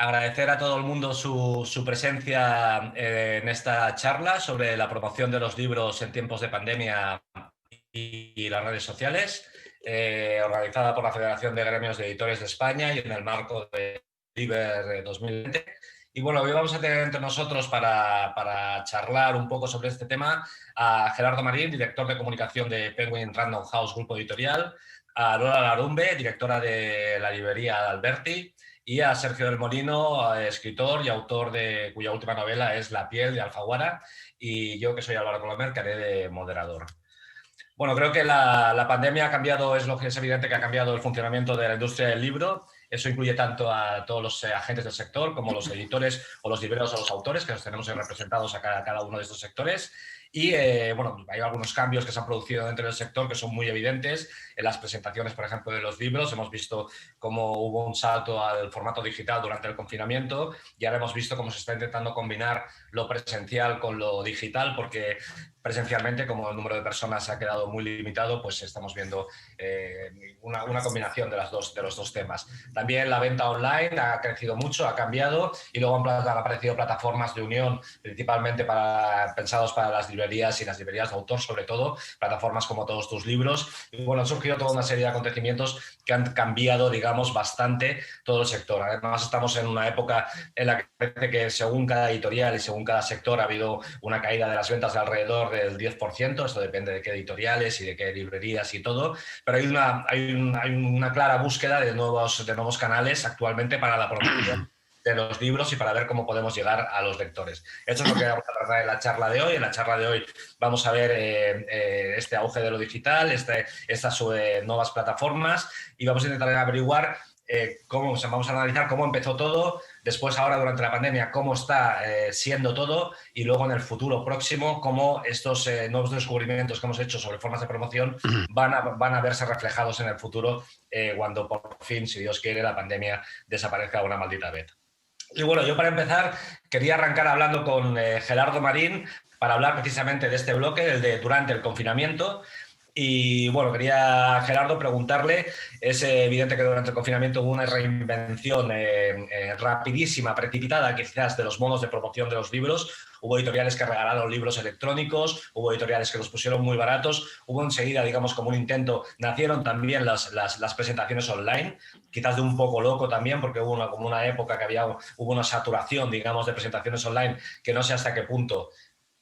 agradecer a todo el mundo su presencia en esta charla sobre la promoción de los libros en tiempos de pandemia y las redes sociales, organizada por la Federación de Gremios de Editores de España y en el marco de Liber 2020. Y bueno, hoy vamos a tener entre nosotros para charlar un poco sobre este tema a Gerardo Marín, director de comunicación de Penguin Random House Grupo Editorial, a Lola Larumbe, directora de la librería Alberti, y a Sergio del Molino, escritor y autor de cuya última novela es La piel de Alfaguara, y yo, que soy Álvaro Colomer, que haré de moderador. Bueno, creo que la pandemia ha cambiado, es lo que es evidente que ha cambiado el funcionamiento de la industria del libro. Eso incluye tanto a todos los agentes del sector como los editores o los libreros o los autores, que los tenemos representados a cada uno de estos sectores. Y bueno, hay algunos cambios que se han producido dentro del sector que son muy evidentes. En las presentaciones, por ejemplo, de los libros, hemos visto cómo hubo un salto al formato digital durante el confinamiento y ahora hemos visto cómo se está intentando combinar lo presencial con lo digital, porque presencialmente, como el número de personas ha quedado muy limitado, pues estamos viendo una combinación de los dos temas. También la venta online ha crecido mucho, ha cambiado, y luego han aparecido plataformas de unión, principalmente pensados para las librerías y las librerías de autor, sobre todo, plataformas como Todos tus libros. Y bueno, han surgido toda una serie de acontecimientos que han cambiado, digamos, bastante todo el sector. Además, estamos en una época en la que parece que según cada editorial y según cada sector ha habido una caída de las ventas de alrededor del 10%, esto depende de qué editoriales y de qué librerías y todo, pero hay una clara búsqueda de nuevos canales actualmente para la promoción de los libros y para ver cómo podemos llegar a los lectores. Eso es lo que vamos a tratar en la charla de hoy. En la charla de hoy vamos a ver este auge de lo digital, estas nuevas plataformas, y vamos a intentar averiguar vamos a analizar cómo empezó todo, después ahora durante la pandemia cómo está siendo todo, y luego en el futuro próximo cómo estos nuevos descubrimientos que hemos hecho sobre formas de promoción van a verse reflejados en el futuro cuando por fin, si Dios quiere, la pandemia desaparezca una maldita vez. Y bueno, yo para empezar quería arrancar hablando con Gerardo Marín para hablar precisamente de este bloque, el de durante el confinamiento. Y bueno, quería, Gerardo, preguntarle, es evidente que durante el confinamiento hubo una reinvención rapidísima, precipitada, quizás, de los modos de promoción de los libros. Hubo editoriales que regalaron libros electrónicos, hubo editoriales que los pusieron muy baratos, hubo enseguida, digamos, como un intento, nacieron también las presentaciones online, quizás de un poco loco también, porque hubo como una época que hubo una saturación, digamos, de presentaciones online, que no sé hasta qué punto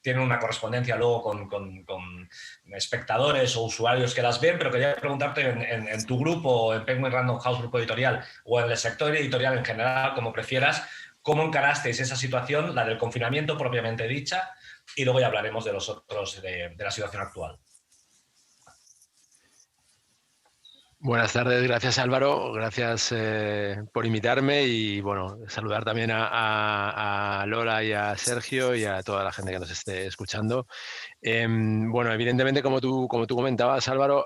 tienen una correspondencia luego con espectadores o usuarios que las ven, pero quería preguntarte en tu grupo, en Penguin Random House Grupo Editorial, o en el sector editorial en general, como prefieras, ¿cómo encarasteis esa situación, la del confinamiento propiamente dicha? Y luego ya hablaremos de los otros, de la situación actual. Buenas tardes, gracias Álvaro, gracias por invitarme, y bueno, saludar también a Lola y a Sergio y a toda la gente que nos esté escuchando. Bueno, evidentemente, como tú comentabas, Álvaro,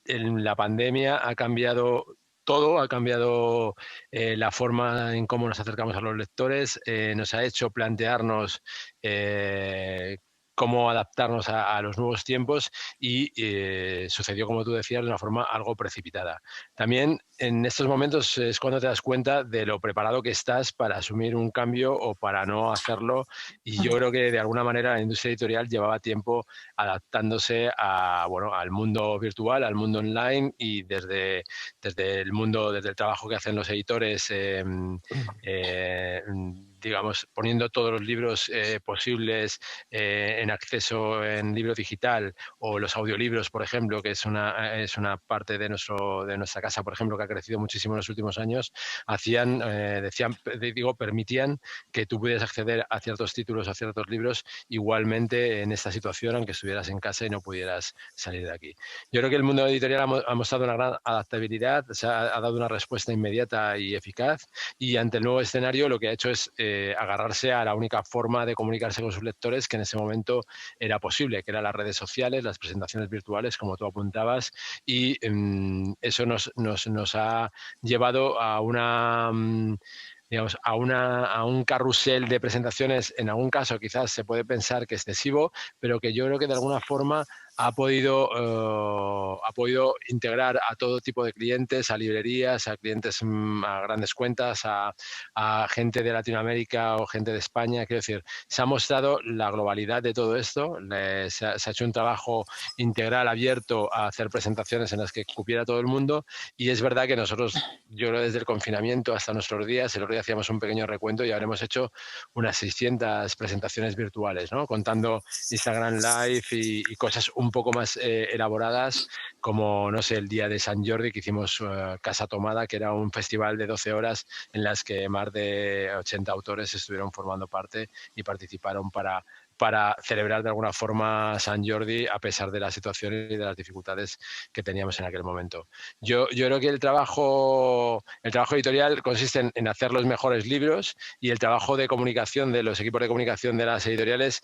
la pandemia ha cambiado todo, ha cambiado la forma en cómo nos acercamos a los lectores, nos ha hecho plantearnos cómo adaptarnos a los nuevos tiempos, y sucedió, como tú decías, de una forma algo precipitada. También en estos momentos es cuando te das cuenta de lo preparado que estás para asumir un cambio o para no hacerlo, y yo creo que de alguna manera la industria editorial llevaba tiempo adaptándose al mundo virtual, al mundo online, y desde el trabajo que hacen los editores, digamos, poniendo todos los libros posibles en acceso en libro digital, o los audiolibros, por ejemplo, que es una parte de nuestra casa, por ejemplo, que ha crecido muchísimo en los últimos años, permitían que tú pudieras acceder a ciertos títulos, a ciertos libros, igualmente en esta situación, aunque estuvieras en casa y no pudieras salir de aquí. Yo creo que el mundo editorial ha mostrado una gran adaptabilidad, ha dado una respuesta inmediata y eficaz, y ante el nuevo escenario lo que ha hecho es agarrarse a la única forma de comunicarse con sus lectores que en ese momento era posible, que eran las redes sociales, las presentaciones virtuales, como tú apuntabas, y eso nos ha llevado a digamos, a un carrusel de presentaciones, en algún caso quizás se puede pensar que excesivo, pero que yo creo que de alguna forma ha podido integrar a todo tipo de clientes, a librerías, a clientes, a grandes cuentas, a gente de Latinoamérica o gente de España. Quiero decir, se ha mostrado la globalidad de todo esto, se ha hecho un trabajo integral, abierto, a hacer presentaciones en las que cupiera todo el mundo, y es verdad que nosotros, yo creo, desde el confinamiento hasta nuestros días, el otro día hacíamos un pequeño recuento y habremos hecho unas 600 presentaciones virtuales, ¿no? Contando Instagram Live y cosas un poco más elaboradas, como, no sé, el día de San Jordi, que hicimos Casa Tomada, que era un festival de 12 horas en las que más de 80 autores estuvieron formando parte y participaron para celebrar de alguna forma San Jordi, a pesar de la situación y de las dificultades que teníamos en aquel momento. Yo creo que el trabajo editorial consiste en hacer los mejores libros, y el trabajo de comunicación de los equipos de comunicación de las editoriales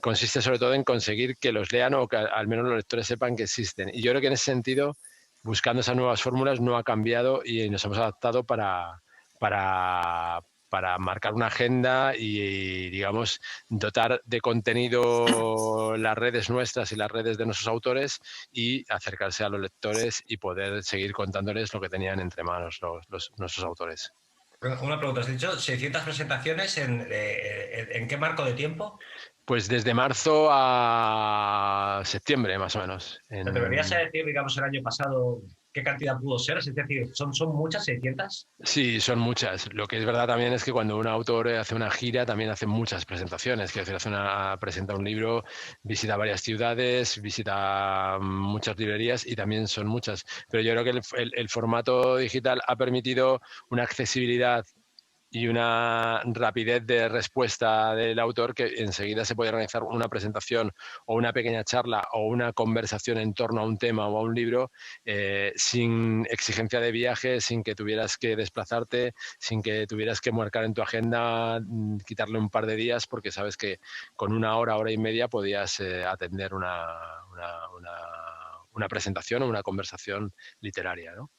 consiste sobre todo en conseguir que los lean, o que al menos los lectores sepan que existen. Y yo creo que en ese sentido, buscando esas nuevas fórmulas, no ha cambiado y nos hemos adaptado para, para marcar una agenda y, digamos, dotar de contenido las redes nuestras y las redes de nuestros autores, y acercarse a los lectores y poder seguir contándoles lo que tenían entre manos nuestros autores. Una pregunta, has dicho 600 presentaciones ¿en qué marco de tiempo? Pues desde marzo a septiembre, más o menos. ¿Te deberías decir, digamos, el año pasado qué cantidad pudo ser? Es decir, ¿son muchas, 600? Sí, son muchas. Lo que es verdad también es que cuando un autor hace una gira, también hace muchas presentaciones. Quiero decir, presenta un libro, visita varias ciudades, visita muchas librerías, y también son muchas. Pero yo creo que el formato digital ha permitido una accesibilidad y una rapidez de respuesta del autor, que enseguida se puede organizar una presentación o una pequeña charla o una conversación en torno a un tema o a un libro, sin exigencia de viaje, sin que tuvieras que desplazarte, sin que tuvieras que marcar en tu agenda, quitarle un par de días, porque sabes que con una hora y media podías atender una presentación o una conversación literaria, ¿no?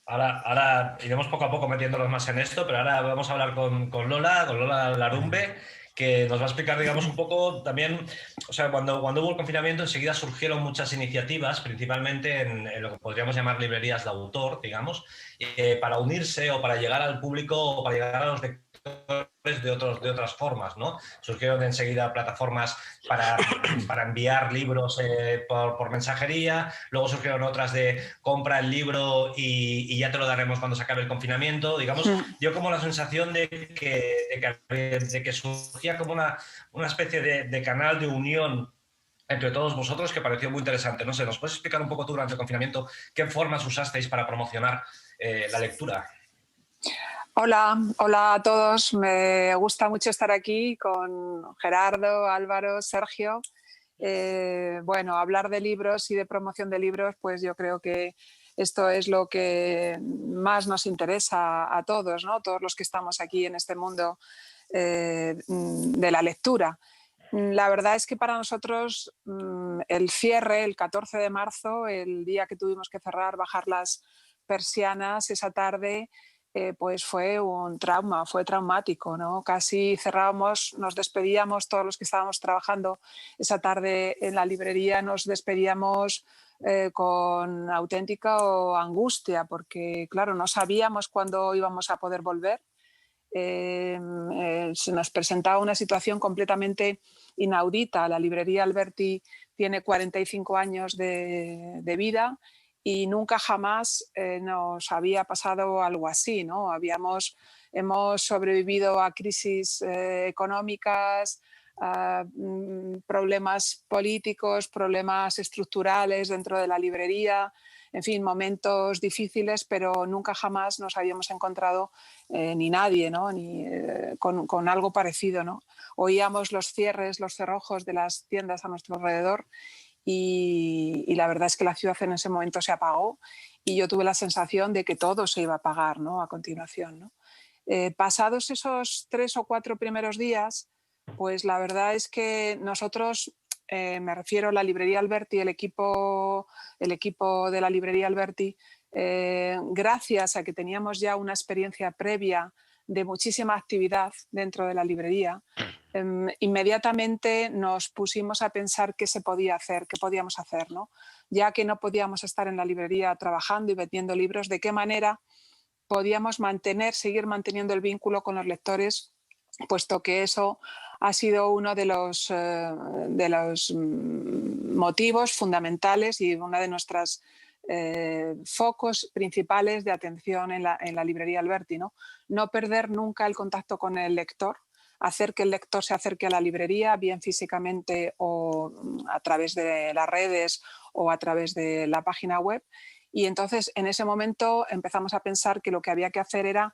Ahora iremos poco a poco metiéndonos más en esto, pero ahora vamos a hablar con Lola Larumbe, que nos va a explicar, digamos, un poco también, o sea, cuando hubo el confinamiento, enseguida surgieron muchas iniciativas, principalmente en lo que podríamos llamar librerías de autor, digamos, para unirse o para llegar al público o para llegar a los lectores de otras formas, ¿no? Surgieron enseguida plataformas para enviar libros por mensajería, luego surgieron otras de compra el libro y ya te lo daremos cuando se acabe el confinamiento, digamos. Yo como la sensación de que surgía como una especie de canal de unión entre todos vosotros, que pareció muy interesante. No sé, ¿nos puedes explicar un poco tú durante el confinamiento qué formas usasteis para promocionar la lectura? Hola a todos. Me gusta mucho estar aquí con Gerardo, Álvaro, Sergio. Bueno, hablar de libros y de promoción de libros, pues yo creo que esto es lo que más nos interesa a todos, ¿no? Todos los que estamos aquí en este mundo de la lectura. La verdad es que para nosotros el cierre, el 14 de marzo, el día que tuvimos que cerrar, bajar las persianas esa tarde, pues fue un trauma, fue traumático, ¿no? Casi cerrábamos, nos despedíamos, todos los que estábamos trabajando esa tarde en la librería, nos despedíamos con auténtica angustia, porque claro, no sabíamos cuándo íbamos a poder volver. Se nos presentaba una situación completamente inaudita. La librería Alberti tiene 45 años de vida y nunca jamás nos había pasado algo así, ¿no? Hemos sobrevivido a crisis económicas, a problemas políticos, problemas estructurales dentro de la librería, en fin, momentos difíciles, pero nunca jamás nos habíamos encontrado ni nadie, ¿no? Con algo parecido, ¿no? Oíamos los cierres, los cerrojos de las tiendas a nuestro alrededor y la verdad es que la ciudad en ese momento se apagó y yo tuve la sensación de que todo se iba a apagar, ¿no? A continuación, ¿no? Pasados esos 3 o 4 primeros días, pues la verdad es que nosotros, me refiero a la librería Alberti, el equipo de la librería Alberti, gracias a que teníamos ya una experiencia previa de muchísima actividad dentro de la librería, inmediatamente nos pusimos a pensar qué se podía hacer, qué podíamos hacer, ¿no? Ya que no podíamos estar en la librería trabajando y vendiendo libros, ¿de qué manera podíamos seguir manteniendo el vínculo con los lectores, puesto que eso ha sido uno de los motivos fundamentales y una de nuestras focos principales de atención en la librería Alberti, ¿no? No perder nunca el contacto con el lector, hacer que el lector se acerque a la librería, bien físicamente o a través de las redes o a través de la página web. Y entonces en ese momento empezamos a pensar que lo que había que hacer era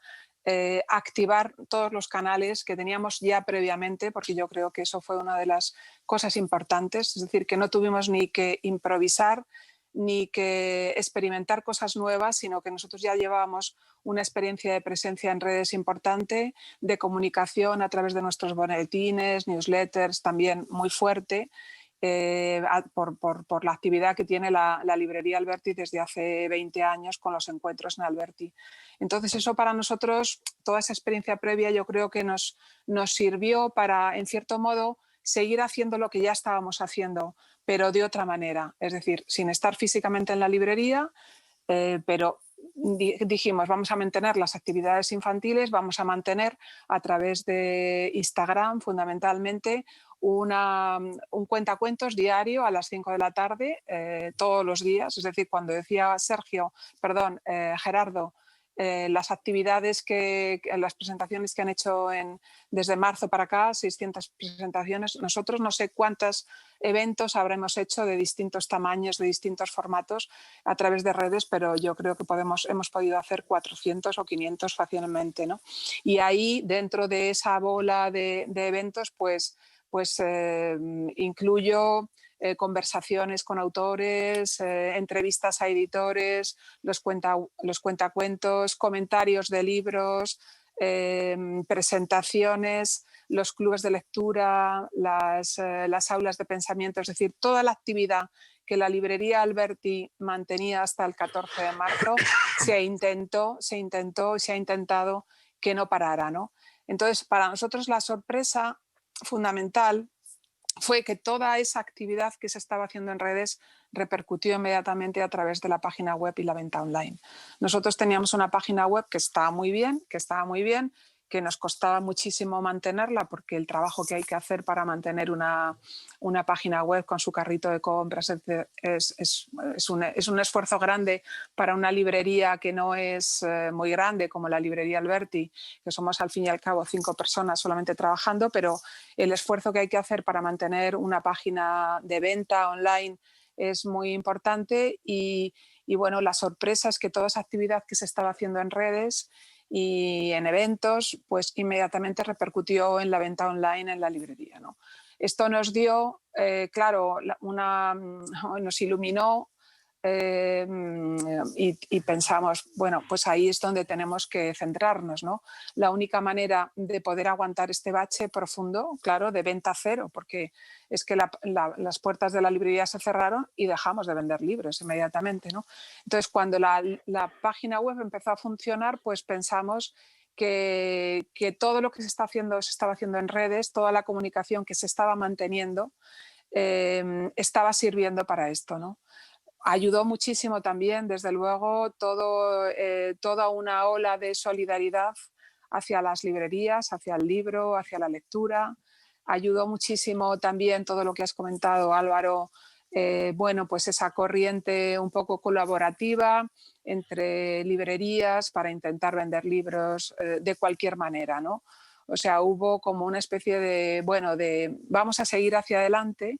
activar todos los canales que teníamos ya previamente, porque yo creo que eso fue una de las cosas importantes, es decir, que no tuvimos ni que improvisar ni que experimentar cosas nuevas, sino que nosotros ya llevábamos una experiencia de presencia en redes importante, de comunicación a través de nuestros boletines, newsletters también muy fuerte, por la actividad que tiene la librería Alberti desde hace 20 años con los encuentros en Alberti. Entonces eso para nosotros, toda esa experiencia previa, yo creo que nos sirvió para, en cierto modo, seguir haciendo lo que ya estábamos haciendo, pero de otra manera, es decir, sin estar físicamente en la librería, pero dijimos, vamos a mantener las actividades infantiles, vamos a mantener a través de Instagram fundamentalmente un cuentacuentos diario a las 5 de la tarde, todos los días. Es decir, cuando decía Gerardo, las actividades las presentaciones que han hecho desde marzo para acá, 600 presentaciones. Nosotros no sé cuántos eventos habremos hecho de distintos tamaños, de distintos formatos a través de redes, pero yo creo que hemos podido hacer 400 o 500 fácilmente, ¿no? Y ahí, dentro de esa bola de eventos, pues incluyo conversaciones con autores, entrevistas a editores, los cuentacuentos, comentarios de libros, presentaciones, los clubes de lectura, las aulas de pensamiento, es decir, toda la actividad que la librería Alberti mantenía hasta el 14 de marzo se ha intentado que no parara, ¿no? Entonces, para nosotros la sorpresa fundamental fue que toda esa actividad que se estaba haciendo en redes repercutió inmediatamente a través de la página web y la venta online. Nosotros teníamos una página web que estaba muy bien, que nos costaba muchísimo mantenerla, porque el trabajo que hay que hacer para mantener una página web con su carrito de compras es un esfuerzo grande para una librería que no es muy grande como la librería Alberti, que somos al fin y al cabo 5 personas solamente trabajando, pero el esfuerzo que hay que hacer para mantener una página de venta online es muy importante y bueno, la sorpresa es que toda esa actividad que se estaba haciendo en redes y en eventos, pues inmediatamente repercutió en la venta online en la librería, ¿no? Esto nos dio, claro, nos iluminó y pensamos, bueno, pues ahí es donde tenemos que centrarnos, ¿no? La única manera de poder aguantar este bache profundo, claro, de venta cero, porque es que las puertas de la librería se cerraron y dejamos de vender libros inmediatamente, ¿no? Entonces, cuando la página web empezó a funcionar, pues pensamos que todo lo que se estaba haciendo en redes, toda la comunicación que se estaba manteniendo, estaba sirviendo para esto, ¿no? Ayudó muchísimo también, desde luego, toda una ola de solidaridad hacia las librerías, hacia el libro, hacia la lectura. Ayudó muchísimo también todo lo que has comentado, Álvaro, bueno, pues esa corriente un poco colaborativa entre librerías para intentar vender libros de cualquier manera, ¿no? O sea, hubo como una especie de, bueno, de vamos a seguir hacia adelante.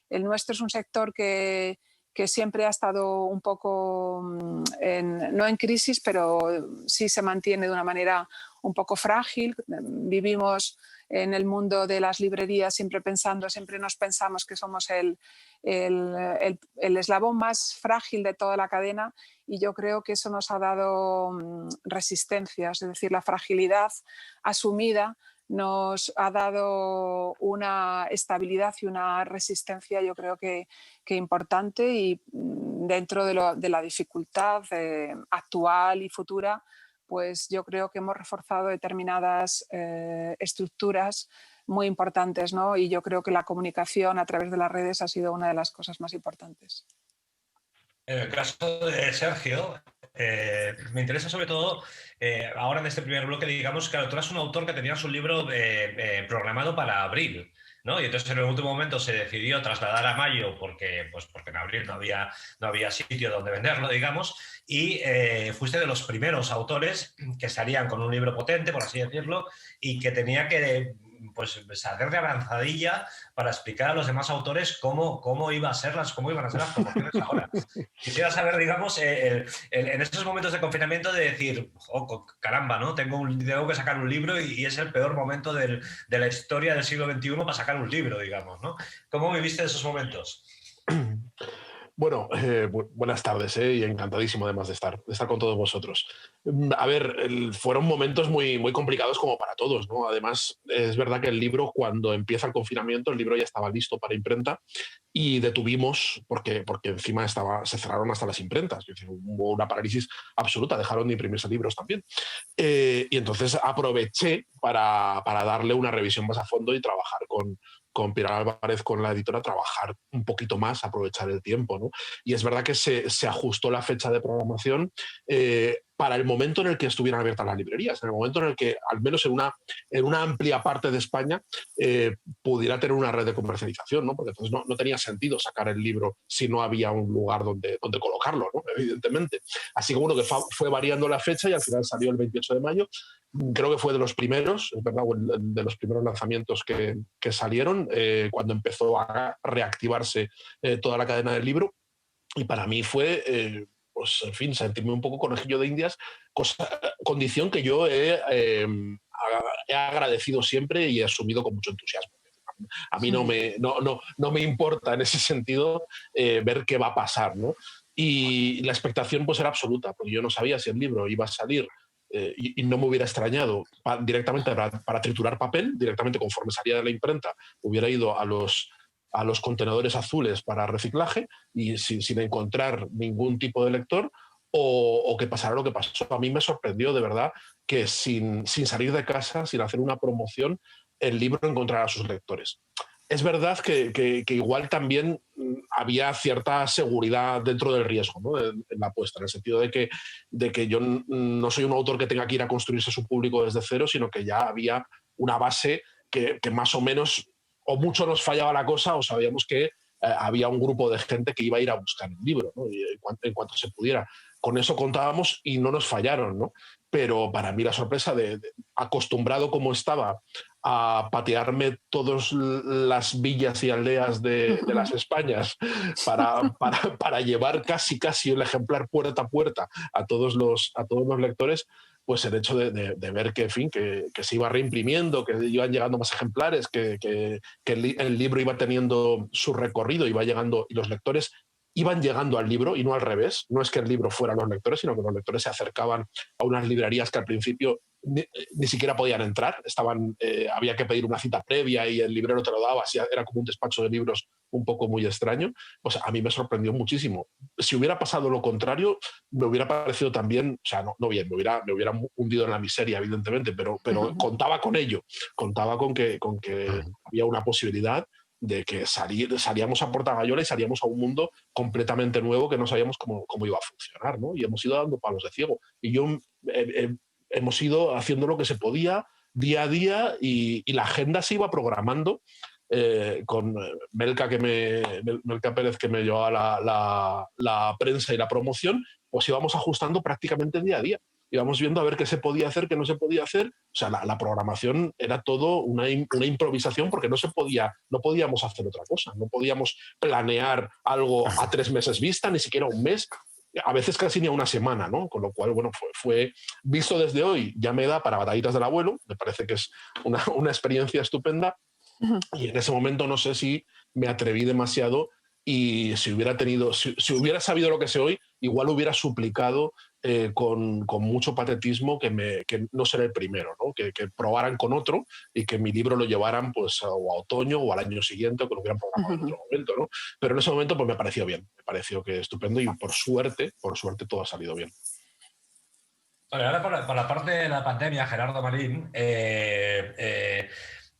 El nuestro es un sector que siempre ha estado un poco, no en crisis, pero sí se mantiene de una manera un poco frágil. Vivimos en el mundo de las librerías siempre nos pensamos que somos el eslabón más frágil de toda la cadena, y yo creo que eso nos ha dado resistencia, es decir, la fragilidad asumida nos ha dado una estabilidad y una resistencia, yo creo que importante, y dentro de la dificultad actual y futura, pues yo creo que hemos reforzado determinadas estructuras muy importantes, ¿no? Y yo creo que la comunicación a través de las redes ha sido una de las cosas más importantes. En el caso de Sergio, me interesa sobre todo, ahora en este primer bloque, digamos, claro, tú eras un autor que tenías un libro programado para abril, ¿no? Y entonces en el último momento se decidió trasladar a mayo porque en abril no había sitio donde venderlo, digamos, y fuiste de los primeros autores que salían con un libro potente, por así decirlo, y que tenía que pues salir de avanzadilla para explicar a los demás autores cómo iban a ser las promociones ahora. Quisiera saber, digamos, en estos momentos de confinamiento de decir, oh, caramba, ¿no? Tengo que sacar un libro y es el peor momento de la historia del siglo XXI para sacar un libro, digamos, ¿no? ¿Cómo viviste esos momentos? Bueno, buenas tardes, y encantadísimo además de estar con todos vosotros. A ver, fueron momentos muy, muy complicados como para todos, ¿no? Además, es verdad que el libro, cuando empieza el confinamiento, el libro ya estaba listo para imprenta y detuvimos, porque encima se cerraron hasta las imprentas, es decir, hubo una parálisis absoluta, dejaron de imprimirse libros también. Y entonces aproveché para darle una revisión más a fondo y trabajar con Pilar Álvarez, con la editora, trabajar un poquito más, aprovechar el tiempo, ¿no? Y es verdad que se ajustó la fecha de programación para el momento en el que estuvieran abiertas las librerías, en el momento en el que, al menos en una amplia parte de España, pudiera tener una red de comercialización, ¿no? Porque entonces no tenía sentido sacar el libro si no había un lugar donde colocarlo, ¿no? Evidentemente. Así que bueno, que fue variando la fecha y al final salió el 28 de mayo. Creo que fue de los primeros, es verdad, de los primeros lanzamientos que salieron cuando empezó a reactivarse toda la cadena del libro. Y para mí fue, pues, en fin, sentirme un poco conejillo de Indias, condición que yo he agradecido siempre y he asumido con mucho entusiasmo. A mí no me importa en ese sentido ver qué va a pasar, ¿no? Y la expectación pues era absoluta, porque yo no sabía si el libro iba a salir y no me hubiera extrañado directamente para triturar papel, directamente conforme salía de la imprenta, hubiera ido a los contenedores azules para reciclaje y sin encontrar ningún tipo de lector, o que pasara lo que pasó. A mí me sorprendió de verdad que sin salir de casa, sin hacer una promoción, el libro encontrara a sus lectores. Es verdad que igual también había cierta seguridad dentro del riesgo, ¿no? en la apuesta, en el sentido de que yo no soy un autor que tenga que ir a construirse su público desde cero, sino que ya había una base que más o menos, o mucho nos fallaba la cosa, o sabíamos que había un grupo de gente que iba a ir a buscar el libro, ¿no? Y en cuanto se pudiera. Con eso contábamos y no nos fallaron, ¿no? Pero para mí la sorpresa acostumbrado como estaba a patearme todas las villas y aldeas de las Españas para llevar casi el ejemplar puerta a puerta a todos los lectores, pues el hecho de ver que, en fin, que se iba reimprimiendo, que iban llegando más ejemplares, que el libro iba teniendo su recorrido, iba llegando, y los lectores iban llegando al libro y no al revés. No es que el libro fuera los lectores, sino que los lectores se acercaban a unas librerías que al principio ni siquiera podían entrar. Había que pedir una cita previa y el librero te lo daba. Así era como un despacho de libros un poco muy extraño. Pues a mí me sorprendió muchísimo. Si hubiera pasado lo contrario, me hubiera parecido también, o sea, no bien, me hubiera hundido en la miseria, evidentemente, pero contaba con ello. Contaba con que había una posibilidad de que salíamos a Portagayola y salíamos a un mundo completamente nuevo que no sabíamos cómo iba a funcionar, ¿no? Y hemos ido dando palos de ciego. Y yo hemos ido haciendo lo que se podía día a día y la agenda se iba programando con Melka Pérez, que me llevaba la prensa y la promoción, pues íbamos ajustando prácticamente día a día. Íbamos viendo a ver qué se podía hacer, qué no se podía hacer. O sea, la programación era todo una improvisación porque no podíamos hacer otra cosa. No podíamos planear algo a 3 meses vista, ni siquiera un mes, a veces casi ni a una semana, ¿no? Con lo cual, bueno, fue visto desde hoy, ya me da para Batallitas del Abuelo, me parece que es una experiencia estupenda. Y en ese momento no sé si me atreví demasiado y si hubiera sabido lo que sé hoy, igual hubiera suplicado con mucho patetismo que no ser el primero, ¿no? Que probaran con otro y que mi libro lo llevaran pues a otoño o al año siguiente, o que lo hubieran programado en otro momento, ¿no? Pero en ese momento pues me pareció bien, me pareció que estupendo y por suerte todo ha salido bien. Vale, ahora por la parte de la pandemia, Gerardo Marín,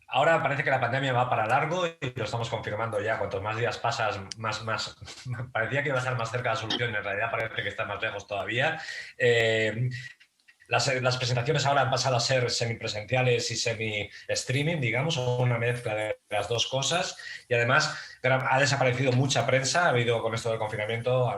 ahora ahora parece que la pandemia va para largo y lo estamos confirmando ya. Cuantos más días pasas, más parecía que iba a estar más cerca de la solución, en realidad parece que está más lejos todavía. Las presentaciones ahora han pasado a ser semipresenciales y semi-streaming, digamos, o una mezcla de las dos cosas. Y además ha desaparecido mucha prensa. Ha habido, con esto del confinamiento,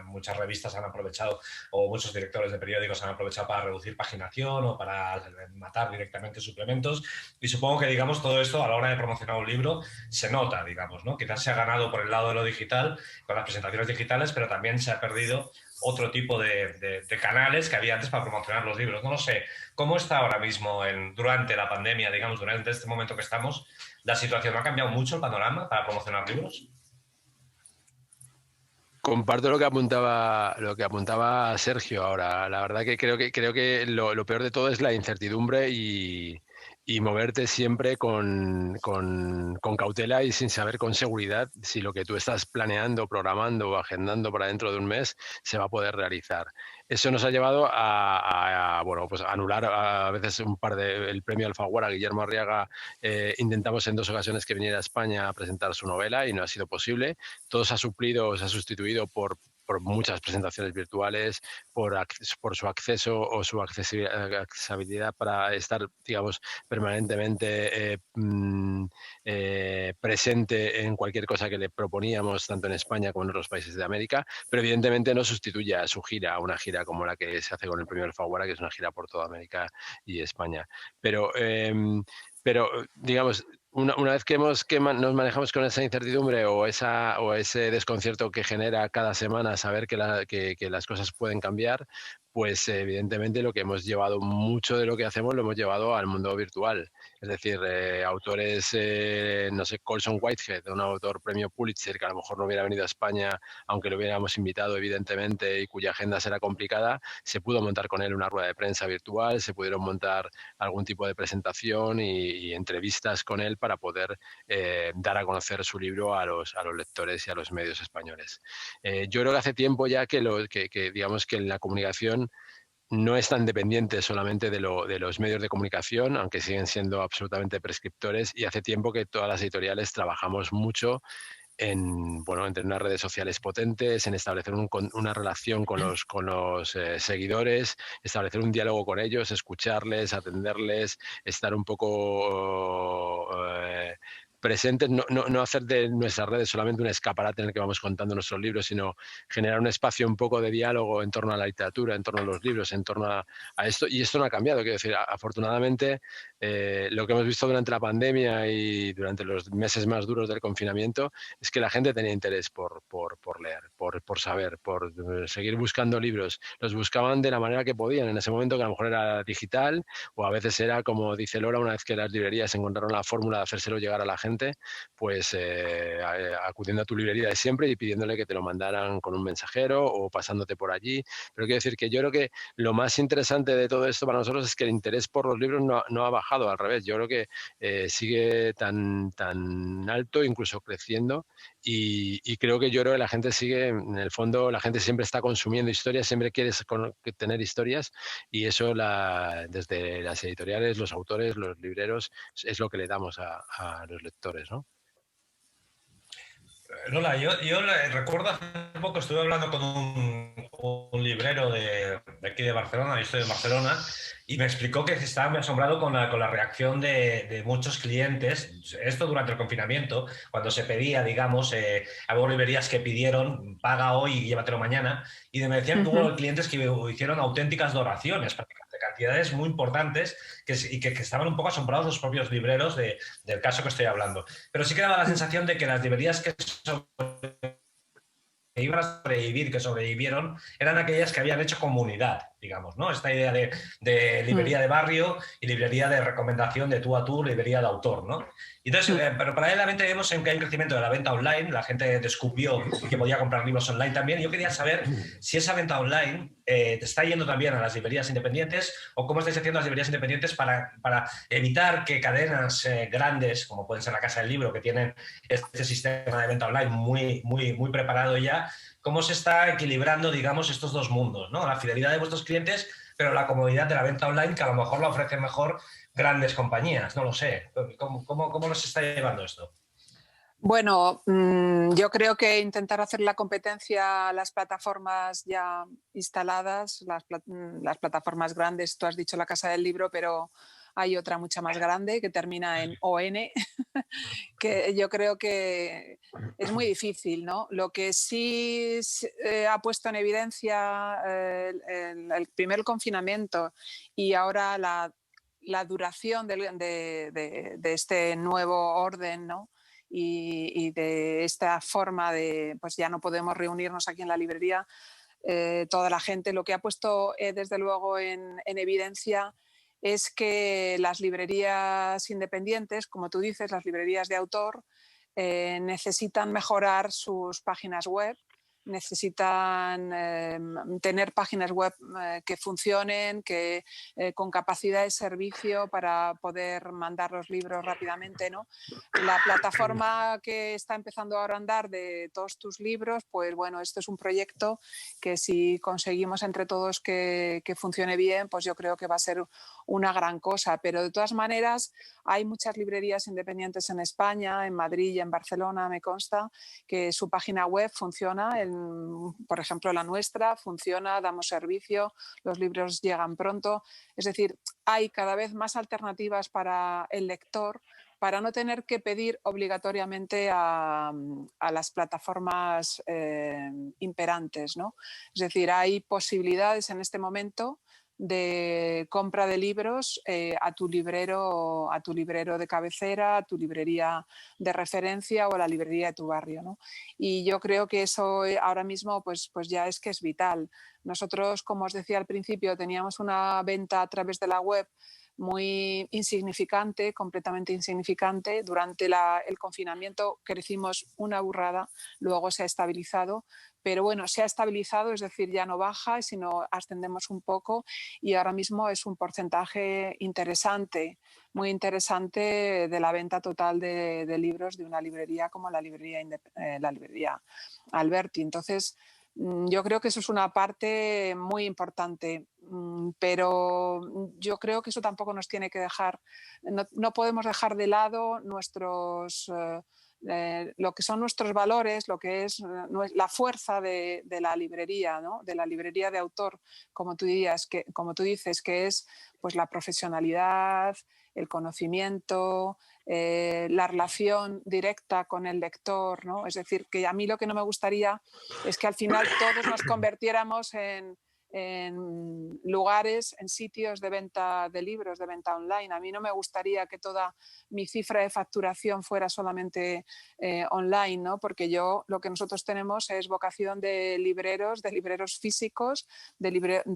muchas revistas han aprovechado, o muchos directores de periódicos han aprovechado para reducir paginación o para matar directamente suplementos. Y supongo que, digamos, todo esto a la hora de promocionar un libro se nota, digamos, ¿no? Quizás se ha ganado por el lado de lo digital, con las presentaciones digitales, pero también se ha perdido otro tipo de canales que había antes para promocionar los libros. No lo sé, ¿cómo está ahora mismo durante la pandemia, digamos, durante este momento que estamos, la situación? ¿Ha cambiado mucho el panorama para promocionar libros? Comparto lo que apuntaba Sergio ahora. La verdad que creo que lo peor de todo es la incertidumbre y moverte siempre con cautela y sin saber con seguridad si lo que tú estás planeando, programando o agendando para dentro de un mes se va a poder realizar. Eso nos ha llevado a anular a veces el premio Alfaguara. Guillermo Arriaga intentamos en 2 ocasiones que viniera a España a presentar su novela y no ha sido posible. Todo se ha sustituido por muchas presentaciones virtuales, por su acceso o su accesibilidad para estar, digamos, permanentemente presente en cualquier cosa que le proponíamos, tanto en España como en otros países de América, pero evidentemente no sustituye a su gira, una gira como la que se hace con el premio Alfaguara, que es una gira por toda América y España. Pero digamos, una vez que nos manejamos con esa incertidumbre o ese desconcierto que genera cada semana saber que las cosas pueden cambiar, pues evidentemente lo que hemos llevado, mucho de lo que hacemos lo hemos llevado al mundo virtual. Es decir, autores, no sé, Colson Whitehead, un autor premio Pulitzer que a lo mejor no hubiera venido a España, aunque lo hubiéramos invitado evidentemente, y cuya agenda será complicada, se pudo montar con él una rueda de prensa virtual, se pudieron montar algún tipo de presentación y entrevistas con él para poder dar a conocer su libro a los lectores y a los medios españoles. Yo creo que hace tiempo ya que digamos que la comunicación no es tan dependiente solamente de los medios de comunicación, aunque siguen siendo absolutamente prescriptores, y hace tiempo que todas las editoriales trabajamos mucho en tener unas redes sociales potentes, en establecer una relación con los seguidores, establecer un diálogo con ellos, escucharles, atenderles, estar un poco presentes, no hacer de nuestras redes solamente un escaparate en el que vamos contando nuestros libros, sino generar un espacio un poco de diálogo en torno a la literatura, en torno a los libros, en torno a esto. Y esto no ha cambiado. Quiero decir, afortunadamente, lo que hemos visto durante la pandemia y durante los meses más duros del confinamiento es que la gente tenía interés por leer, por saber, por seguir buscando libros. Los buscaban de la manera que podían, en ese momento que a lo mejor era digital, o a veces era, como dice Lola, una vez que las librerías encontraron la fórmula de hacérselo llegar a la gente, pues acudiendo a tu librería de siempre y pidiéndole que te lo mandaran con un mensajero o pasándote por allí. Pero quiero decir que yo creo que lo más interesante de todo esto para nosotros es que el interés por los libros no ha bajado, al revés. Yo creo que sigue tan alto, incluso creciendo, y creo que la gente sigue, en el fondo, la gente siempre está consumiendo historias, siempre quiere tener historias, y eso desde las editoriales, los autores, los libreros, es lo que le damos a los lectores, ¿no? Lola, yo recuerdo hace poco, estuve hablando con un librero de aquí de Barcelona, yo estoy en Barcelona, y me explicó que estaba muy asombrado con la reacción de muchos clientes, esto durante el confinamiento, cuando se pedía, digamos, hubo librerías que pidieron paga hoy y llévatelo mañana, y me decían que hubo clientes que hicieron auténticas donaciones, prácticamente cantidades muy importantes, y que estaban un poco asombrados los propios libreros del caso que estoy hablando. Pero sí que daba la sensación de que las librerías que iban a sobrevivir, que sobrevivieron, eran aquellas que habían hecho comunidad, digamos, ¿no? Esta idea de librería de barrio y librería de recomendación de tú a tú, librería de autor, ¿no? Entonces, pero paralelamente vemos que hay un crecimiento de la venta online, la gente descubrió que podía comprar libros online también. Yo quería saber si esa venta online está yendo también a las librerías independientes, o cómo estáis haciendo las librerías independientes para evitar que cadenas grandes, como pueden ser la Casa del Libro, que tienen este sistema de venta online muy preparado ya, cómo se está equilibrando, digamos, estos dos mundos, ¿no? La fidelidad de vuestros clientes, pero la comodidad de la venta online, que a lo mejor la ofrece mejor grandes compañías, no lo sé. ¿Cómo nos está llevando esto? Bueno, yo creo que intentar hacer la competencia a las plataformas ya instaladas, las plataformas grandes, tú has dicho la Casa del Libro, pero hay otra mucha más grande que termina en ON, que yo creo que es muy difícil, ¿no? Lo que sí ha puesto en evidencia el primer confinamiento y ahora la duración de este nuevo orden, ¿no? Y de esta forma de, pues ya no podemos reunirnos aquí en la librería, toda la gente, lo que ha puesto desde luego en evidencia es que las librerías independientes, como tú dices, las librerías de autor, necesitan mejorar sus páginas web, necesitan tener páginas web que funcionen, con capacidad de servicio para poder mandar los libros rápidamente, ¿no? La plataforma que está empezando ahora a andar de todos tus libros, pues bueno, esto es un proyecto que si conseguimos entre todos que funcione bien, pues yo creo que va a ser una gran cosa. Pero de todas maneras, hay muchas librerías independientes en España, en Madrid y en Barcelona, me consta, que su página web funciona, por ejemplo la nuestra funciona, damos servicio, los libros llegan pronto. Es decir, hay cada vez más alternativas para el lector para no tener que pedir obligatoriamente a las plataformas imperantes, ¿no? Es decir, hay posibilidades en este momento de compra de libros a tu librero de cabecera, a tu librería de referencia o a la librería de tu barrio, ¿no? Y yo creo que eso ahora mismo pues ya es que es vital. Nosotros, como os decía al principio, teníamos una venta a través de la web muy insignificante, completamente insignificante. Durante el confinamiento crecimos una burrada, luego se ha estabilizado, pero bueno, se ha estabilizado, es decir, ya no baja, sino ascendemos un poco y ahora mismo es un porcentaje interesante, muy interesante de la venta total de libros de una librería como la librería Alberti. Entonces, yo creo que eso es una parte muy importante, pero yo creo que eso tampoco nos tiene que dejar, no podemos dejar de lado lo que son nuestros valores, lo que es la fuerza de la librería, ¿no? De la librería de autor, como tú dices, que es pues la profesionalidad, el conocimiento, la relación directa con el lector, ¿no? Es decir, que a mí lo que no me gustaría es que al final todos nos convirtiéramos en lugares, en sitios de venta de libros, de venta online. A mí no me gustaría que toda mi cifra de facturación fuera solamente online, ¿no? Porque lo que nosotros tenemos es vocación de libreros físicos, de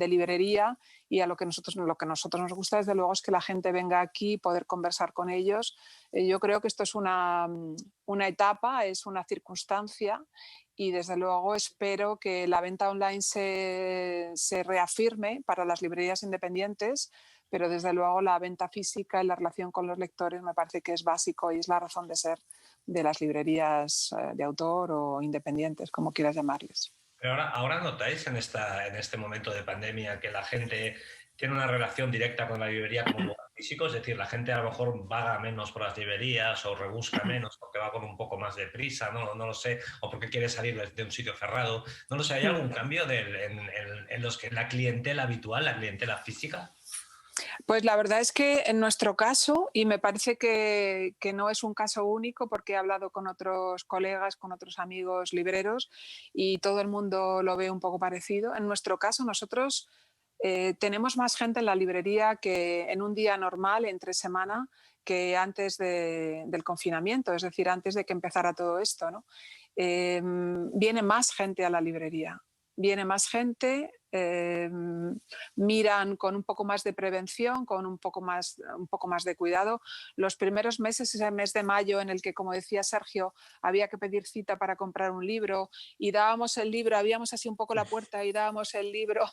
librería, y lo que a nosotros nos gusta desde luego es que la gente venga aquí, poder conversar con ellos. Yo creo que esto es una etapa, es una circunstancia, y desde luego espero que la venta online se reafirme para las librerías independientes, pero desde luego la venta física y la relación con los lectores me parece que es básico y es la razón de ser de las librerías de autor o independientes, como quieras llamarles. Pero ahora notáis en este momento de pandemia que la gente tiene una relación directa con la librería como un lugar físico, es decir, la gente a lo mejor vaga menos por las librerías o rebusca menos porque va con un poco más de prisa, no lo sé, o porque quiere salir de un sitio cerrado. No lo sé, ¿hay algún cambio en la clientela habitual, la clientela física? Pues la verdad es que en nuestro caso, y me parece que no es un caso único porque he hablado con otros colegas, con otros amigos libreros y todo el mundo lo ve un poco parecido. En nuestro caso, nosotros tenemos más gente en la librería que en un día normal, entre semana, que antes del confinamiento, es decir, antes de que empezara todo esto, ¿no? Viene más gente a la librería. Viene más gente, miran con un poco más de prevención, con un poco más de cuidado. Los primeros meses, ese mes de mayo en el que, como decía Sergio, había que pedir cita para comprar un libro y dábamos el libro, abríamos así un poco la puerta y dábamos el libro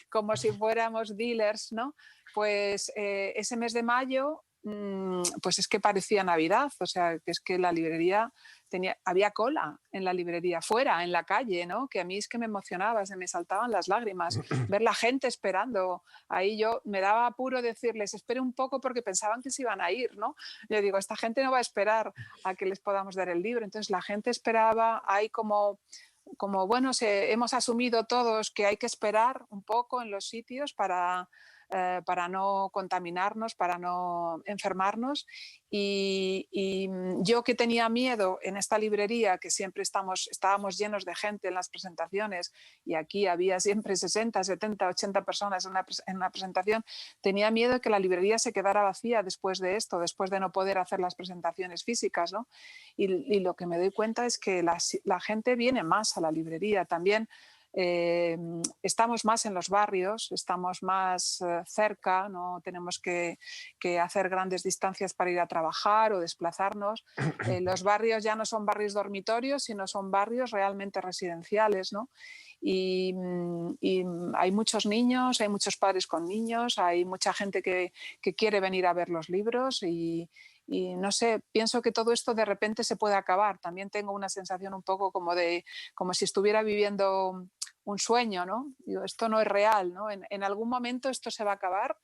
como si fuéramos dealers, ¿no? Pues ese mes de mayo pues es que parecía Navidad, o sea, que es que la librería había cola en la librería, fuera, en la calle, ¿no? Que a mí es que me emocionaba, se me saltaban las lágrimas, ver la gente esperando. Ahí yo me daba apuro decirles, espere un poco porque pensaban que se iban a ir, ¿no? Yo digo, esta gente no va a esperar a que les podamos dar el libro. Entonces la gente esperaba, hay como bueno, hemos asumido todos que hay que esperar un poco en los sitios para no contaminarnos, para no enfermarnos. Y yo que tenía miedo en esta librería, que siempre estábamos llenos de gente en las presentaciones, y aquí había siempre 60, 70, 80 personas en una presentación, tenía miedo de que la librería se quedara vacía después de esto, después de no poder hacer las presentaciones físicas, ¿no? Y lo que me doy cuenta es que la gente viene más a la librería también. Estamos más en los barrios, estamos más cerca, no tenemos que hacer grandes distancias para ir a trabajar o desplazarnos. Los barrios ya no son barrios dormitorios, sino son barrios realmente residenciales, ¿no? Y hay muchos niños, hay muchos padres con niños, hay mucha gente que quiere venir a ver los libros y no sé, pienso que todo esto de repente se puede acabar. También tengo una sensación un poco como si estuviera viviendo un sueño, ¿no? Digo, esto no es real, ¿no? En algún momento esto se va a acabar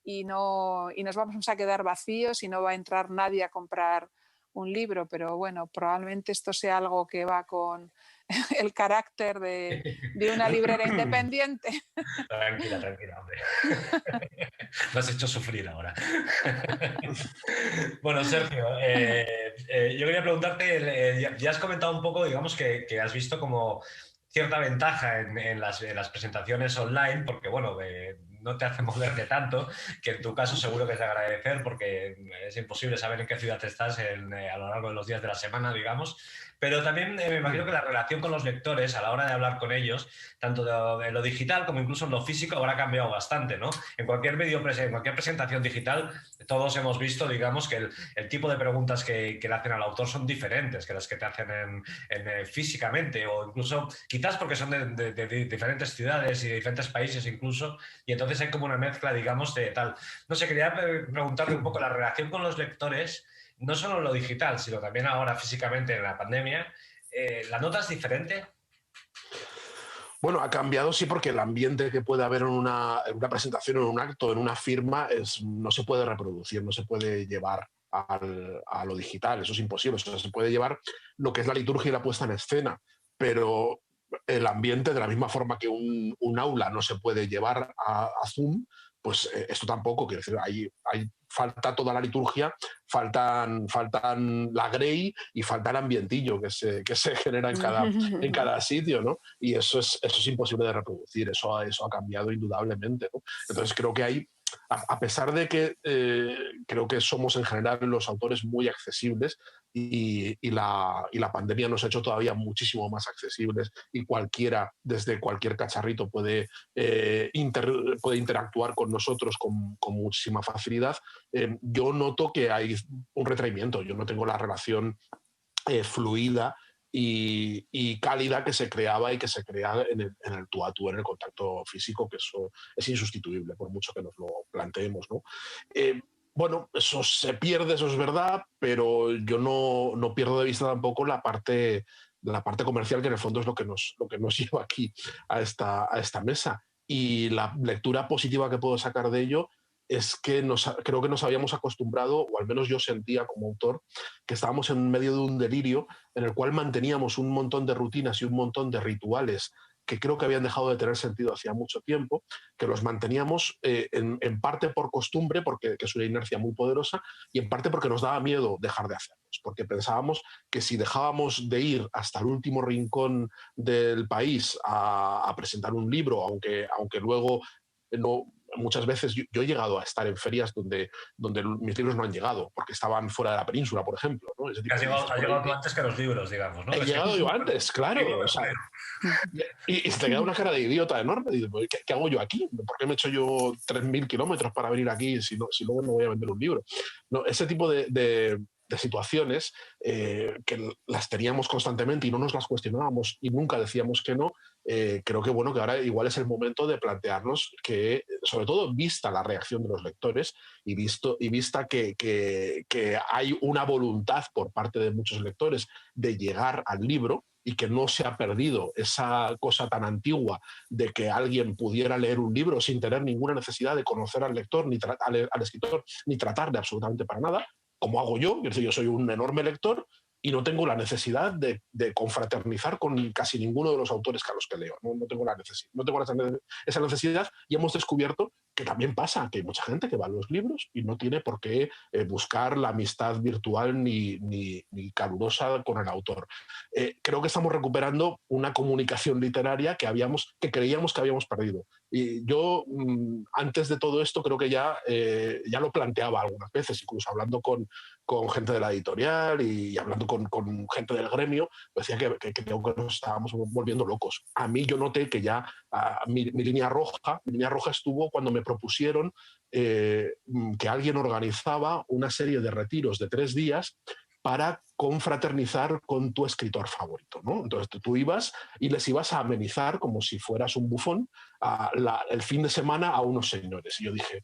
y nos vamos a quedar vacíos y no va a entrar nadie a comprar un libro, pero bueno, probablemente esto sea algo que va con el carácter de una librera independiente. Tranquila, hombre. Me has hecho sufrir ahora. Bueno, Sergio, yo quería preguntarte, ya has comentado un poco, digamos, que has visto como cierta ventaja en las presentaciones online, porque, bueno, no te hace moverte tanto, que en tu caso seguro que es de agradecer, porque es imposible saber en qué ciudad estás a lo largo de los días de la semana, digamos. Pero también me imagino que la relación con los lectores a la hora de hablar con ellos, tanto en lo digital como incluso en lo físico, habrá cambiado bastante, ¿no? En cualquier en cualquier presentación digital, todos hemos visto, digamos, que el tipo de preguntas que le hacen al autor son diferentes que las que te hacen físicamente, o incluso quizás porque son de diferentes ciudades y de diferentes países incluso, y entonces hay como una mezcla, digamos, de tal. No sé, quería preguntarte un poco la relación con los lectores, no solo en lo digital, sino también ahora físicamente en la pandemia. ¿La notas diferente? Bueno, ha cambiado, sí, porque el ambiente que puede haber en una presentación, en un acto, en una firma, no se puede reproducir, no se puede llevar a lo digital, eso es imposible. O sea, se puede llevar lo que es la liturgia y la puesta en escena, pero el ambiente, de la misma forma que un aula no se puede llevar a Zoom, pues esto tampoco, quiero decir, falta toda la liturgia, faltan la grey y falta el ambientillo que se genera en cada sitio, ¿no? Y eso es imposible de reproducir, eso ha cambiado indudablemente, ¿no? Entonces creo que hay, a pesar de que creo que somos en general los autores muy accesibles y la pandemia nos ha hecho todavía muchísimo más accesibles, y cualquiera, desde cualquier cacharrito, puede interactuar con nosotros con muchísima facilidad. Yo noto que hay un retraimiento, yo no tengo la relación fluida y cálida que se creaba y que se crea en el tú a tú, en el contacto físico, que eso es insustituible, por mucho que nos lo planteemos, ¿no? Bueno, eso se pierde, eso es verdad, pero yo no pierdo de vista tampoco la parte comercial, que en el fondo es lo que nos lleva aquí a esta mesa. Y la lectura positiva que puedo sacar de ello es que creo que nos habíamos acostumbrado, o al menos yo sentía como autor, que estábamos en medio de un delirio en el cual manteníamos un montón de rutinas y un montón de rituales que creo que habían dejado de tener sentido hacía mucho tiempo, que los manteníamos en parte por costumbre, porque es una inercia muy poderosa, y en parte porque nos daba miedo dejar de hacerlos, porque pensábamos que si dejábamos de ir hasta el último rincón del país a presentar un libro, aunque luego no... Muchas veces yo he llegado a estar en ferias donde mis libros no han llegado, porque estaban fuera de la península, por ejemplo, ¿no? Has llegado tú antes que los libros, digamos, ¿no? He llegado yo antes, claro. O sea, y te queda una cara de idiota enorme. Digo, ¿qué hago yo aquí? ¿Por qué me he hecho yo 3.000 kilómetros para venir aquí si luego no voy a vender un libro? No, ese tipo de situaciones que las teníamos constantemente y no nos las cuestionábamos y nunca decíamos que no, creo que bueno, que ahora igual es el momento de plantearnos que, sobre todo vista la reacción de los lectores y vista que hay una voluntad por parte de muchos lectores de llegar al libro, y que no se ha perdido esa cosa tan antigua de que alguien pudiera leer un libro sin tener ninguna necesidad de conocer al lector, ni al escritor, ni tratarle absolutamente para nada, como hago yo. Es decir, yo soy un enorme lector y no tengo la necesidad de confraternizar con casi ninguno de los autores a los que leo. No tengo esa necesidad, y hemos descubierto que también pasa que hay mucha gente que va a los libros y no tiene por qué buscar la amistad virtual ni calurosa con el autor. Creo que estamos recuperando una comunicación literaria que creíamos que habíamos perdido. Y yo, antes de todo esto, creo que ya lo planteaba algunas veces, incluso hablando con gente de la editorial y hablando con gente del gremio, decía que creo que nos estábamos volviendo locos. A mí yo noté que ya mi línea roja estuvo cuando me propusieron que alguien organizaba una serie de retiros de 3 días para confraternizar con tu escritor favorito, ¿no? Entonces tú ibas y les ibas a amenizar como si fueras un bufón el fin de semana a unos señores. Y yo dije,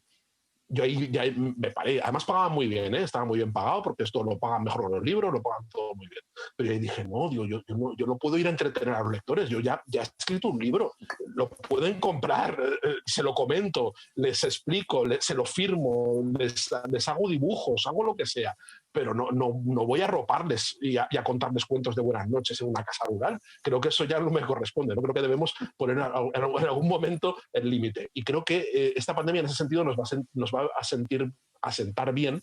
yo ahí ya me paré. Además pagaban muy bien, estaba muy bien pagado, porque esto lo pagan mejor los libros, lo pagan todo muy bien. Pero yo ahí dije, no, digo, yo no puedo ir a entretener a los lectores, yo ya he escrito un libro, lo pueden comprar, se lo comento, les explico, se lo firmo, les hago dibujos, hago lo que sea, pero no voy a arroparles y a contarles cuentos de buenas noches en una casa rural. Creo que eso ya no me corresponde, ¿no? Creo que debemos poner en algún momento el límite. Y creo que esta pandemia en ese sentido nos va a sentar bien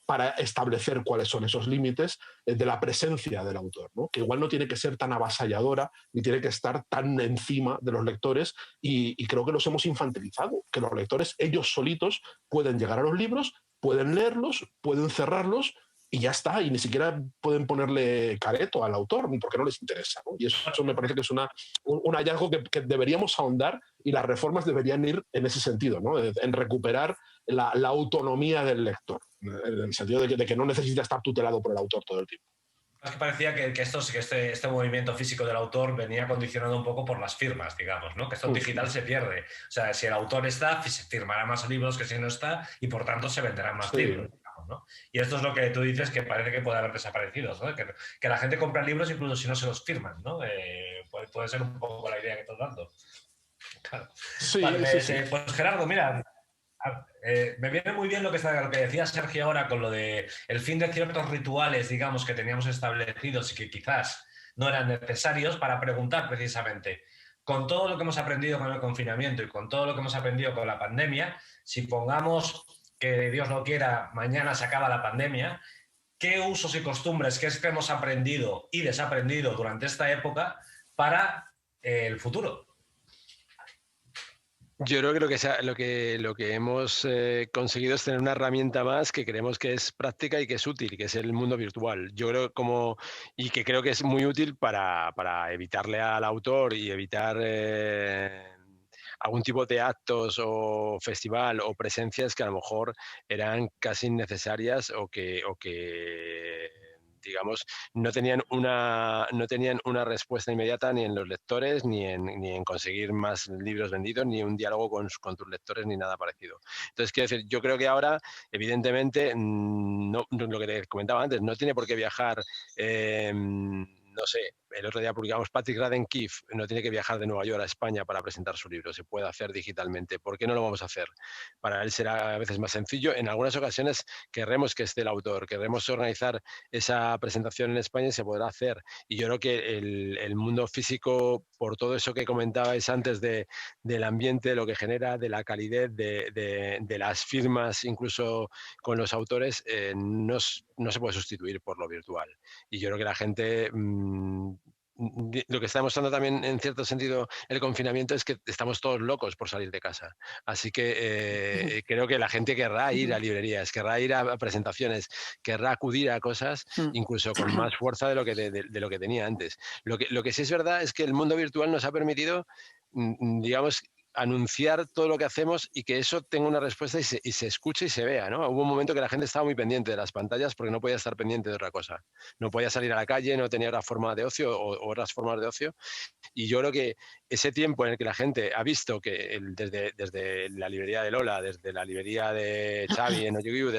para establecer cuáles son esos límites de la presencia del autor, ¿no? Que igual no tiene que ser tan avasalladora ni tiene que estar tan encima de los lectores, y creo que los hemos infantilizado, que los lectores ellos solitos pueden llegar a los libros, pueden leerlos, pueden cerrarlos y ya está, y ni siquiera pueden ponerle careto al autor, ni porque no les interesa, ¿no? Y eso me parece que es un hallazgo que deberíamos ahondar, y las reformas deberían ir en ese sentido, ¿no? En recuperar la autonomía del lector, en el sentido de que no necesita estar tutelado por el autor todo el tiempo. Es que parecía que este movimiento físico del autor venía condicionado un poco por las firmas, digamos, ¿no? Que esto digital se pierde. O sea, si el autor está, se firmará más libros que si no está, y por tanto se venderán más libros, digamos, ¿no? Y esto es lo que tú dices, que parece que puede haber desaparecido, ¿no? Que la gente compra libros incluso si no se los firman, ¿no? Puede ser un poco la idea que estás dando. Claro. Sí, vale, sí. Pues Gerardo, mira, me viene muy bien lo que decía Sergio ahora, con lo de el fin de ciertos rituales, digamos, que teníamos establecidos y que quizás no eran necesarios, para preguntar precisamente, con todo lo que hemos aprendido con el confinamiento y con todo lo que hemos aprendido con la pandemia, si pongamos que Dios no quiera, mañana se acaba la pandemia, ¿qué usos y costumbres, qué es que hemos aprendido y desaprendido durante esta época para el futuro? Yo creo que lo que hemos conseguido es tener una herramienta más que creemos que es práctica y que es útil, que es el mundo virtual. Yo creo y que creo que es muy útil para evitarle al autor y evitar algún tipo de actos o festival o presencias que a lo mejor eran casi innecesarias o que digamos, no tenían una respuesta inmediata ni en los lectores, ni en conseguir más libros vendidos, ni un diálogo con tus lectores, ni nada parecido. Entonces, quiero decir, yo creo que ahora, evidentemente, lo que te comentaba antes, no tiene por qué viajar, no sé, el otro día publicamos Patrick Radden Keefe, no tiene que viajar de Nueva York a España para presentar su libro, se puede hacer digitalmente. ¿Por qué no lo vamos a hacer? Para él será a veces más sencillo. En algunas ocasiones querremos que esté el autor, queremos organizar esa presentación en España y se podrá hacer. Y yo creo que el mundo físico, por todo eso que comentabais antes del ambiente, de lo que genera, de la calidez, de las firmas, incluso con los autores, no se puede sustituir por lo virtual. Y yo creo que la gente... lo que está demostrando también, en cierto sentido, el confinamiento es que estamos todos locos por salir de casa. Así que creo que la gente querrá ir a librerías, querrá ir a presentaciones, querrá acudir a cosas, incluso con más fuerza de lo que tenía antes. Lo que sí es verdad es que el mundo virtual nos ha permitido, digamos, anunciar todo lo que hacemos y que eso tenga una respuesta y se escuche y se vea, ¿no? Hubo un momento que la gente estaba muy pendiente de las pantallas porque no podía estar pendiente de otra cosa. No podía salir a la calle, no tenía otra forma de ocio o otras formas de ocio. Y yo creo que ese tiempo en el que la gente ha visto que desde la librería de Lola, desde la librería de Xavi en Olliguiu,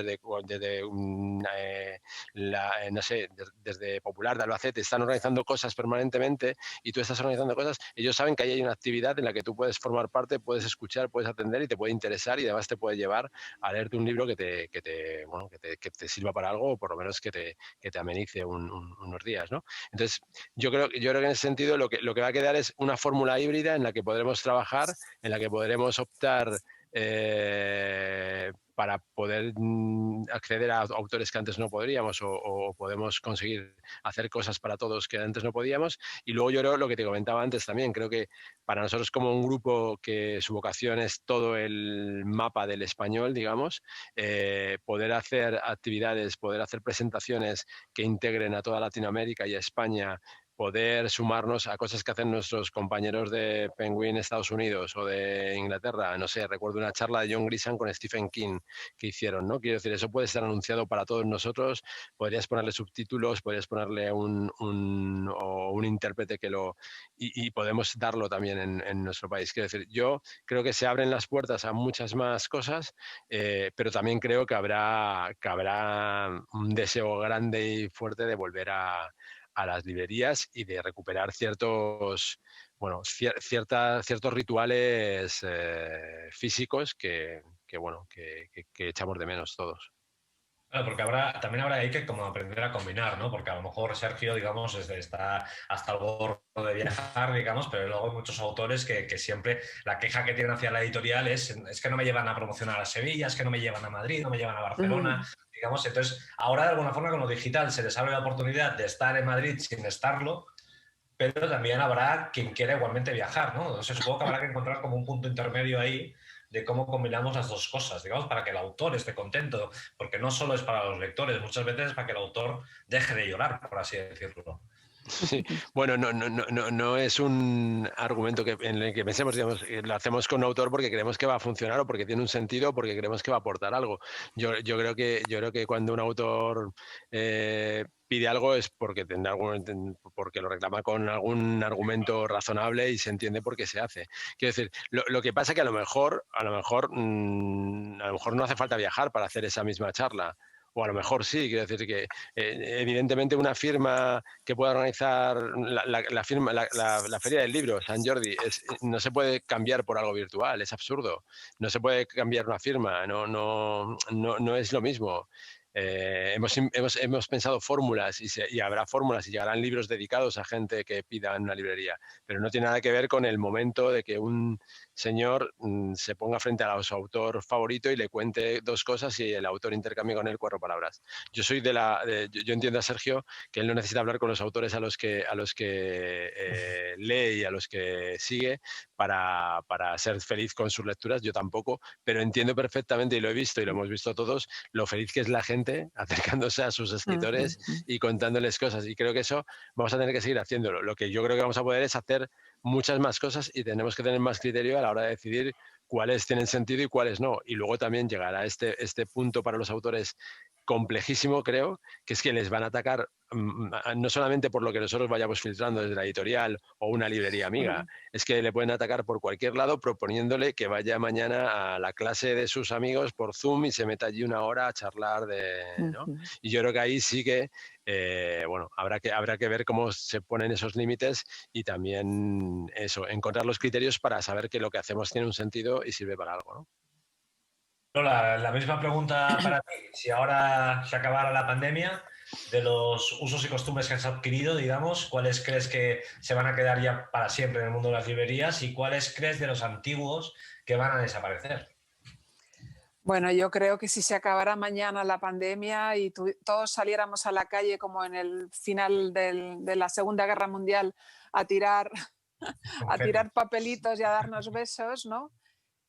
no sé, desde Popular de Albacete, están organizando cosas permanentemente y tú estás organizando cosas, ellos saben que ahí hay una actividad en la que tú puedes formar parte, puedes escuchar, puedes atender y te puede interesar y además te puede llevar a leerte un libro que te sirva para algo o por lo menos que te amenice unos días, ¿no? Entonces, yo creo que en ese sentido lo que va a quedar es una fórmula híbrida en la que podremos trabajar, en la que podremos optar para poder acceder a autores que antes no podríamos o podemos conseguir hacer cosas para todos que antes no podíamos. Y luego yo creo lo que te comentaba antes también, creo que para nosotros como un grupo que su vocación es todo el mapa del español, digamos, poder hacer actividades, poder hacer presentaciones que integren a toda Latinoamérica y a España, poder sumarnos a cosas que hacen nuestros compañeros de Penguin Estados Unidos o de Inglaterra. No sé, recuerdo una charla de John Grisham con Stephen King que hicieron, ¿no? Quiero decir, eso puede ser anunciado para todos nosotros, podrías ponerle subtítulos, podrías ponerle un intérprete que lo... Y podemos darlo también en nuestro país. Quiero decir, yo creo que se abren las puertas a muchas más cosas, pero también creo que habrá un deseo grande y fuerte de volver a las librerías y de recuperar ciertos rituales físicos que echamos de menos todos. Claro, porque también habrá ahí que como aprender a combinar, ¿no? Porque a lo mejor Sergio, digamos, está hasta el gorro de viajar, digamos, pero luego hay muchos autores que siempre la queja que tienen hacia la editorial es que no me llevan a promocionar a Sevilla, es que no me llevan a Madrid, no me llevan a Barcelona, digamos. Entonces, ahora de alguna forma con lo digital se les abre la oportunidad de estar en Madrid sin estarlo, pero también habrá quien quiera igualmente viajar, ¿no? Entonces, supongo que habrá que encontrar como un punto intermedio ahí de cómo combinamos las dos cosas, digamos, para que el autor esté contento, porque no solo es para los lectores, muchas veces es para que el autor deje de llorar, por así decirlo. Sí, bueno, no es un argumento en el que pensemos, digamos, lo hacemos con un autor porque creemos que va a funcionar o porque tiene un sentido o porque creemos que va a aportar algo. Yo creo que cuando un autor pide algo es porque porque lo reclama con algún argumento razonable y se entiende por qué se hace. Quiero decir, lo que pasa es que a lo mejor no hace falta viajar para hacer esa misma charla. O a lo mejor sí, quiero decir que evidentemente una firma que pueda organizar la Feria del Libro, San Jordi, no se puede cambiar por algo virtual, es absurdo. No se puede cambiar una firma, no es lo mismo. Hemos pensado fórmulas y habrá fórmulas y llegarán libros dedicados a gente que pida en una librería, pero no tiene nada que ver con el momento de que un señor se ponga frente a su autor favorito y le cuente dos cosas y el autor intercambie con él 4 palabras. Yo soy yo entiendo a Sergio que él no necesita hablar con los autores a los que lee y a los que sigue para ser feliz con sus lecturas, yo tampoco, pero entiendo perfectamente y lo he visto y lo hemos visto todos, lo feliz que es la gente acercándose a sus escritores y contándoles cosas, y creo que eso vamos a tener que seguir haciéndolo. Lo que yo creo que vamos a poder es hacer muchas más cosas y tenemos que tener más criterio a la hora de decidir cuáles tienen sentido y cuáles no. Y luego también llegará este punto para los autores complejísimo, creo, que es que les van a atacar no solamente por lo que nosotros vayamos filtrando desde la editorial o una librería amiga, es que le pueden atacar por cualquier lado proponiéndole que vaya mañana a la clase de sus amigos por Zoom y se meta allí 1 hora a charlar ¿no? Y yo creo que ahí sí que habrá que ver cómo se ponen esos límites y también eso, encontrar los criterios para saber que lo que hacemos tiene un sentido y sirve para algo, ¿no? La misma pregunta para ti. Si ahora se acabara la pandemia, de los usos y costumbres que has adquirido, digamos, ¿cuáles crees que se van a quedar ya para siempre en el mundo de las librerías y cuáles crees de los antiguos que van a desaparecer? Bueno, yo creo que si se acabara mañana la pandemia y todos saliéramos a la calle como en el final de la Segunda Guerra Mundial a tirar papelitos y a darnos besos, ¿no?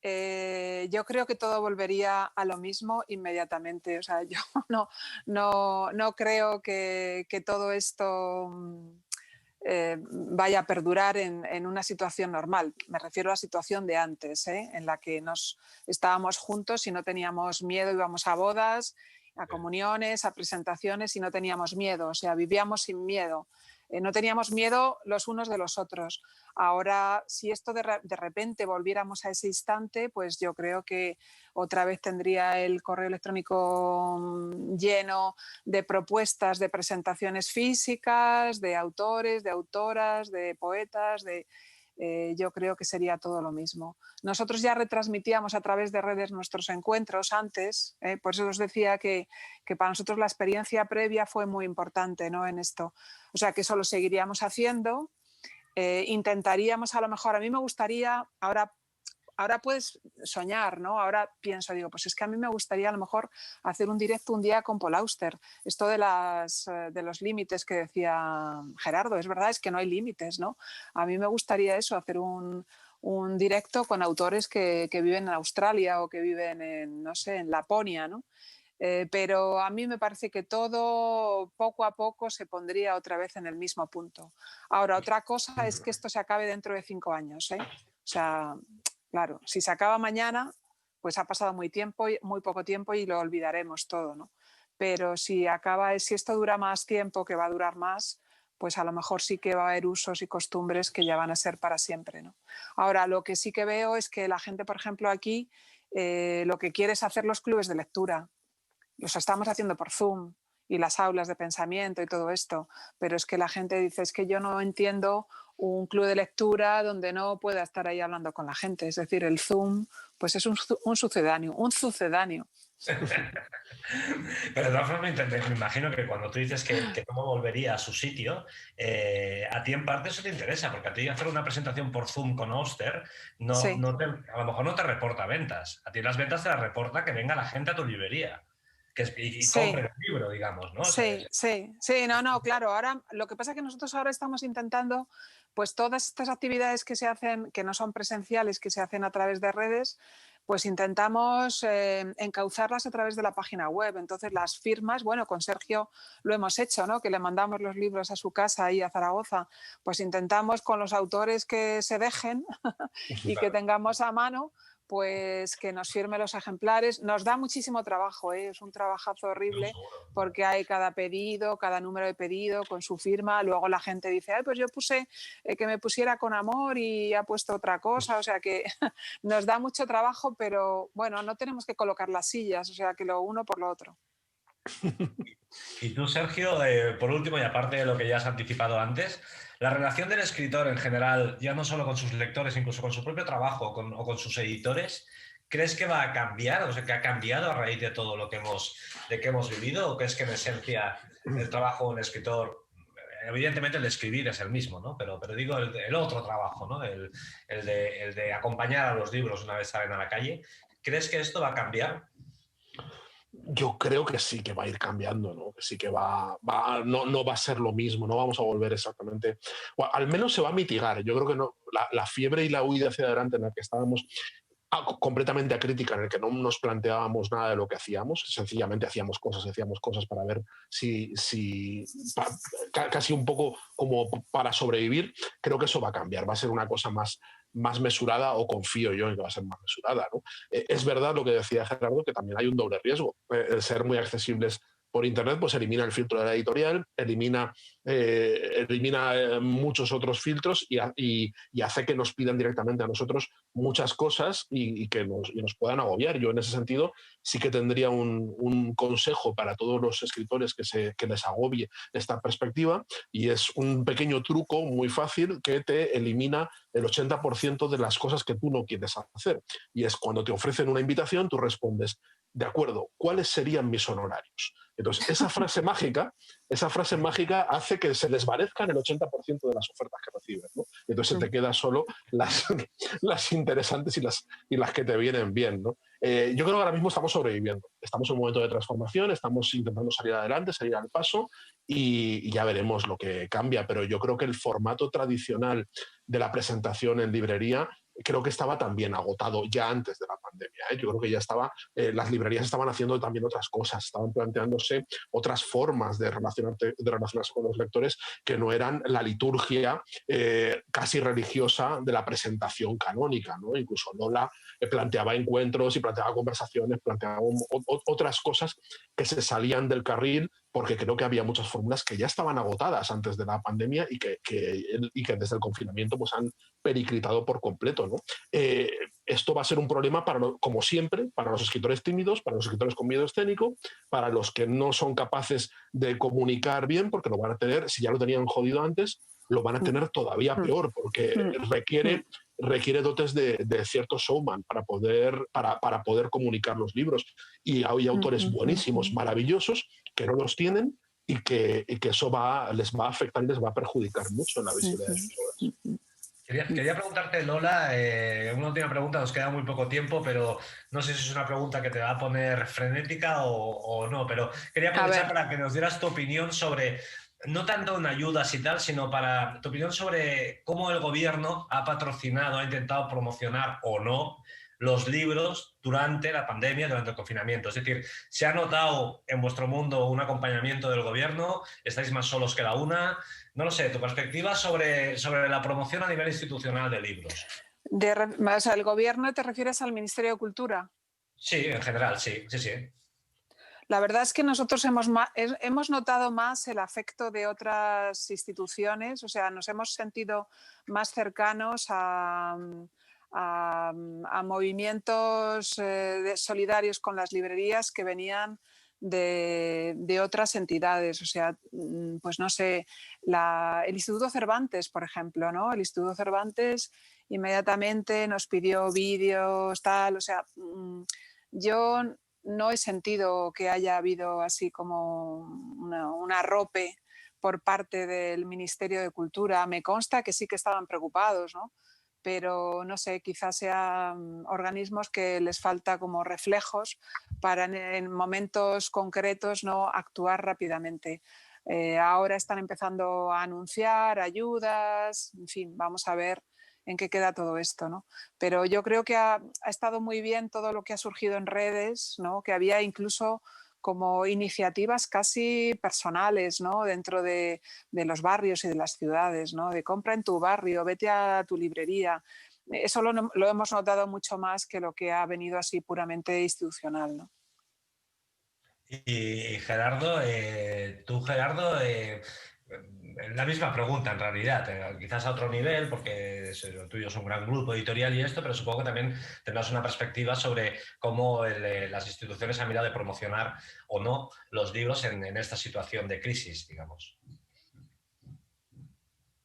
Yo creo que todo volvería a lo mismo inmediatamente. O sea, yo no creo que todo esto vaya a perdurar en una situación normal. Me refiero a la situación de antes, en la que estábamos juntos y no teníamos miedo, íbamos a bodas, a comuniones, a presentaciones y no teníamos miedo, o sea, vivíamos sin miedo. No teníamos miedo los unos de los otros. Ahora, si esto de repente volviéramos a ese instante, pues yo creo que otra vez tendría el correo electrónico lleno de propuestas de presentaciones físicas, de autores, de autoras, de poetas, yo creo que sería todo lo mismo. Nosotros ya retransmitíamos a través de redes nuestros encuentros antes, por eso os decía que para nosotros la experiencia previa fue muy importante, ¿no? En esto. O sea, que eso lo seguiríamos haciendo. Intentaríamos, a lo mejor, a mí me gustaría, ahora puedes soñar, ¿no? Ahora pienso, digo, pues es que a mí me gustaría a lo mejor hacer un directo un día con Paul Auster. Esto de los límites que decía Gerardo, es verdad, es que no hay límites, ¿no? A mí me gustaría eso, hacer un directo con autores que viven en Australia o que viven en, no sé, en Laponia, ¿no? Pero a mí me parece que todo poco a poco se pondría otra vez en el mismo punto. Ahora, otra cosa es que esto se acabe dentro de 5 años, ¿eh? O sea, claro, si se acaba mañana, pues ha pasado muy poco tiempo y lo olvidaremos todo, ¿no? Pero si esto dura más tiempo, que va a durar más, pues a lo mejor sí que va a haber usos y costumbres que ya van a ser para siempre, ¿no? Ahora, lo que sí que veo es que la gente, por ejemplo, aquí lo que quiere es hacer los clubes de lectura. Los estamos haciendo por Zoom y las aulas de pensamiento y todo esto, pero es que la gente dice, es que yo no entiendo un club de lectura donde no pueda estar ahí hablando con la gente. Es decir, el Zoom pues es un sucedáneo. Pero de todas formas me imagino que cuando tú dices que todo volvería a su sitio, a ti en parte eso te interesa, porque a ti hacer una presentación por Zoom con Auster Sí. a lo mejor no te reporta ventas. A ti las ventas te las reporta que venga la gente a tu librería y compre el libro, digamos, ¿no? Sí, no, claro. Ahora, lo que pasa es que nosotros ahora estamos intentando, pues todas estas actividades que se hacen, que no son presenciales, que se hacen a través de redes, pues intentamos encauzarlas a través de la página web. Entonces, las firmas, bueno, con Sergio lo hemos hecho, ¿no? Que le mandamos los libros a su casa ahí a Zaragoza. Pues intentamos con los autores que se dejen y que tengamos a mano, pues que nos firme los ejemplares. Nos da muchísimo trabajo, es un trabajazo horrible porque hay cada pedido, cada número de pedido con su firma. Luego la gente dice, ay, pues yo puse que me pusiera con amor y ha puesto otra cosa. O sea que nos da mucho trabajo, pero bueno, no tenemos que colocar las sillas, o sea que lo uno por lo otro. Y tú, Sergio, por último, y aparte de lo que ya has anticipado antes, la relación del escritor en general, ya no solo con sus lectores, incluso con su propio trabajo o con sus editores, ¿crees que va a cambiar? O sea, ¿que ha cambiado a raíz de todo lo que hemos vivido? ¿O crees que en esencia el trabajo de un escritor, evidentemente el de escribir es el mismo, ¿no? Pero digo el otro trabajo, ¿no? El de acompañar a los libros una vez salen a la calle. ¿Crees que esto va a cambiar? Yo creo que sí que va a ir cambiando, ¿no? Que sí que no va a ser lo mismo, no vamos a volver exactamente, o al menos se va a mitigar. Yo creo que no, la fiebre y la huida hacia adelante en la que estábamos completamente acrítica, en el que no nos planteábamos nada de lo que hacíamos, sencillamente hacíamos cosas para ver casi un poco como para sobrevivir. Creo que eso va a cambiar, va a ser una cosa más mesurada, o confío yo en que va a ser más mesurada, ¿no? Es verdad lo que decía Gerardo, que también hay un doble riesgo. El ser muy accesibles por Internet pues elimina el filtro de la editorial, elimina muchos otros filtros y hace que nos pidan directamente a nosotros muchas cosas y que nos puedan agobiar. Yo en ese sentido sí que tendría un consejo para todos los escritores que les agobie esta perspectiva, y es un pequeño truco muy fácil que te elimina el 80% de las cosas que tú no quieres hacer. Y es cuando te ofrecen una invitación, tú respondes, de acuerdo, ¿cuáles serían mis honorarios? Entonces, esa frase mágica hace que se desvanezcan el 80% de las ofertas que recibes, ¿no? Entonces te quedan solo las interesantes y las que te vienen bien, ¿no? Yo creo que ahora mismo estamos sobreviviendo. Estamos en un momento de transformación, estamos intentando salir adelante, salir al paso, y ya veremos lo que cambia. Pero yo creo que el formato tradicional de la presentación en librería creo que estaba también agotado ya antes de la pandemia. Yo creo que ya estaba, las librerías estaban haciendo también otras cosas, estaban planteándose otras formas de relacionarse con los lectores que no eran la liturgia casi religiosa de la presentación canónica, ¿no? Incluso Lola planteaba encuentros y planteaba conversaciones, planteaba otras cosas que se salían del carril, porque creo que había muchas fórmulas que ya estaban agotadas antes de la pandemia y que desde el confinamiento pues han periclitado por completo, ¿no? Esto va a ser un problema, como siempre, para los escritores tímidos, para los escritores con miedo escénico, para los que no son capaces de comunicar bien, porque lo van a tener, si ya lo tenían jodido antes, lo van a tener todavía peor, porque requiere dotes de cierto showman para poder comunicar los libros. Y hay autores buenísimos, maravillosos, que no los tienen y que eso les va a afectar y les va a perjudicar mucho en la visibilidad de sus obras. Quería preguntarte, Lola, una última pregunta, nos queda muy poco tiempo, pero no sé si es una pregunta que te va a poner frenética o no, pero quería aprovechar para que nos dieras tu opinión sobre, no tanto en ayudas y tal, sino para tu opinión sobre cómo el gobierno ha patrocinado, ha intentado promocionar o no los libros durante la pandemia, durante el confinamiento. Es decir, ¿se ha notado en vuestro mundo un acompañamiento del gobierno? ¿Estáis más solos que la una? No lo sé, tu perspectiva sobre la promoción a nivel institucional de libros. O sea, ¿el gobierno te refieres al Ministerio de Cultura? Sí, en general, sí. La verdad es que nosotros hemos notado más el afecto de otras instituciones, o sea, nos hemos sentido más cercanos a movimientos solidarios con las librerías que venían de otras entidades. O sea, pues no sé, el Instituto Cervantes, por ejemplo, ¿no? El Instituto Cervantes inmediatamente nos pidió vídeos, tal, o sea, yo no he sentido que haya habido así como un arrope por parte del Ministerio de Cultura. Me consta que sí que estaban preocupados, ¿no? Pero no sé, quizás sean organismos que les falta como reflejos para en momentos concretos no actuar rápidamente. Ahora están empezando a anunciar ayudas, en fin, vamos a ver en qué queda todo esto, ¿no? Pero yo creo que ha estado muy bien todo lo que ha surgido en redes, ¿no? Que había incluso como iniciativas casi personales, ¿no? Dentro de los barrios y de las ciudades, ¿no? De compra en tu barrio, vete a tu librería. Eso lo hemos notado mucho más que lo que ha venido así puramente institucional, ¿no? Y Gerardo, tú Gerardo, la misma pregunta en realidad, quizás a otro nivel, porque lo tuyo es un gran grupo editorial y esto, pero supongo que también tendrás una perspectiva sobre cómo las instituciones han mirado de promocionar o no los libros en esta situación de crisis, digamos.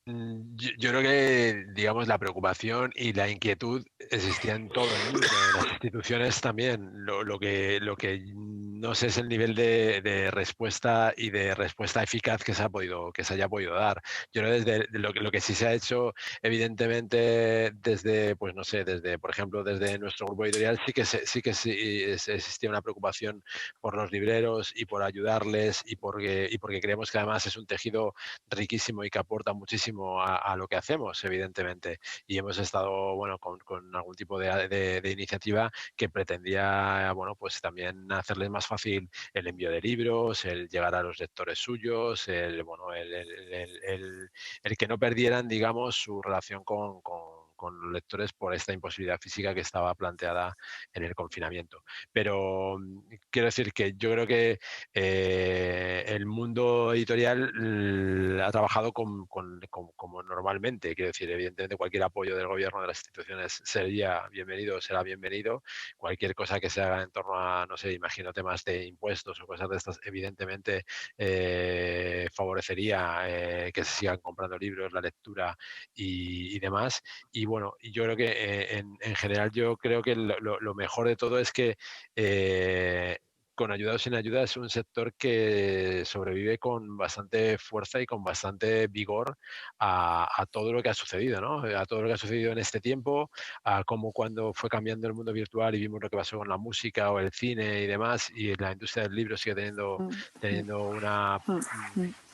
Yo creo que, digamos, la preocupación y la inquietud existía en todo el mundo, en las instituciones también. Lo que no sé es el nivel de respuesta y de respuesta eficaz que se haya podido dar. Yo creo desde lo que sí se ha hecho, evidentemente, desde, pues no sé, por ejemplo, desde nuestro grupo editorial sí que existía una preocupación por los libreros y por ayudarles y porque creemos que además es un tejido riquísimo y que aporta muchísimo a lo que hacemos, evidentemente. Y hemos estado, bueno, con algún tipo de iniciativa que pretendía, bueno, pues también hacerles más fácil el envío de libros, el llegar a los lectores suyos, el que no perdieran, digamos, su relación con los lectores por esta imposibilidad física que estaba planteada en el confinamiento. Pero quiero decir que yo creo que el mundo editorial ha trabajado como normalmente. Quiero decir, evidentemente cualquier apoyo del gobierno, de las instituciones, será bienvenido. Cualquier cosa que se haga en torno a, no sé, imagino temas de impuestos o cosas de estas, evidentemente favorecería que se sigan comprando libros, la lectura y demás. Y bueno, yo creo que en general yo creo que lo mejor de todo es que con ayuda o sin ayuda es un sector que sobrevive con bastante fuerza y con bastante vigor a todo lo que ha sucedido, ¿no? A todo lo que ha sucedido en este tiempo, a cómo cuando fue cambiando el mundo virtual y vimos lo que pasó con la música o el cine y demás, y la industria del libro sigue teniendo una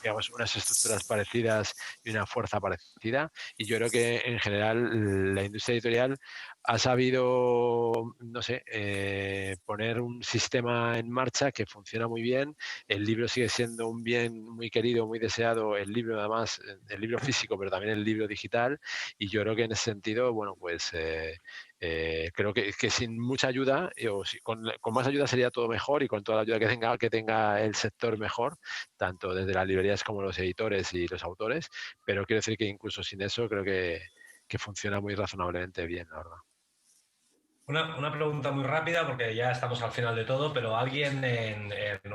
digamos, unas estructuras parecidas y una fuerza parecida. Y yo creo que en general la industria editorial ha sabido, no sé, poner un sistema en marcha que funciona muy bien. El libro sigue siendo un bien muy querido, muy deseado, el libro además, el libro físico, pero también el libro digital. Y yo creo que en ese sentido, bueno, pues creo que sin mucha ayuda, o con más ayuda sería todo mejor, y con toda la ayuda que tenga el sector mejor, tanto desde las librerías como los editores y los autores. Pero quiero decir que incluso sin eso creo que funciona muy razonablemente bien, la verdad. Una pregunta muy rápida, porque ya estamos al final de todo, pero alguien,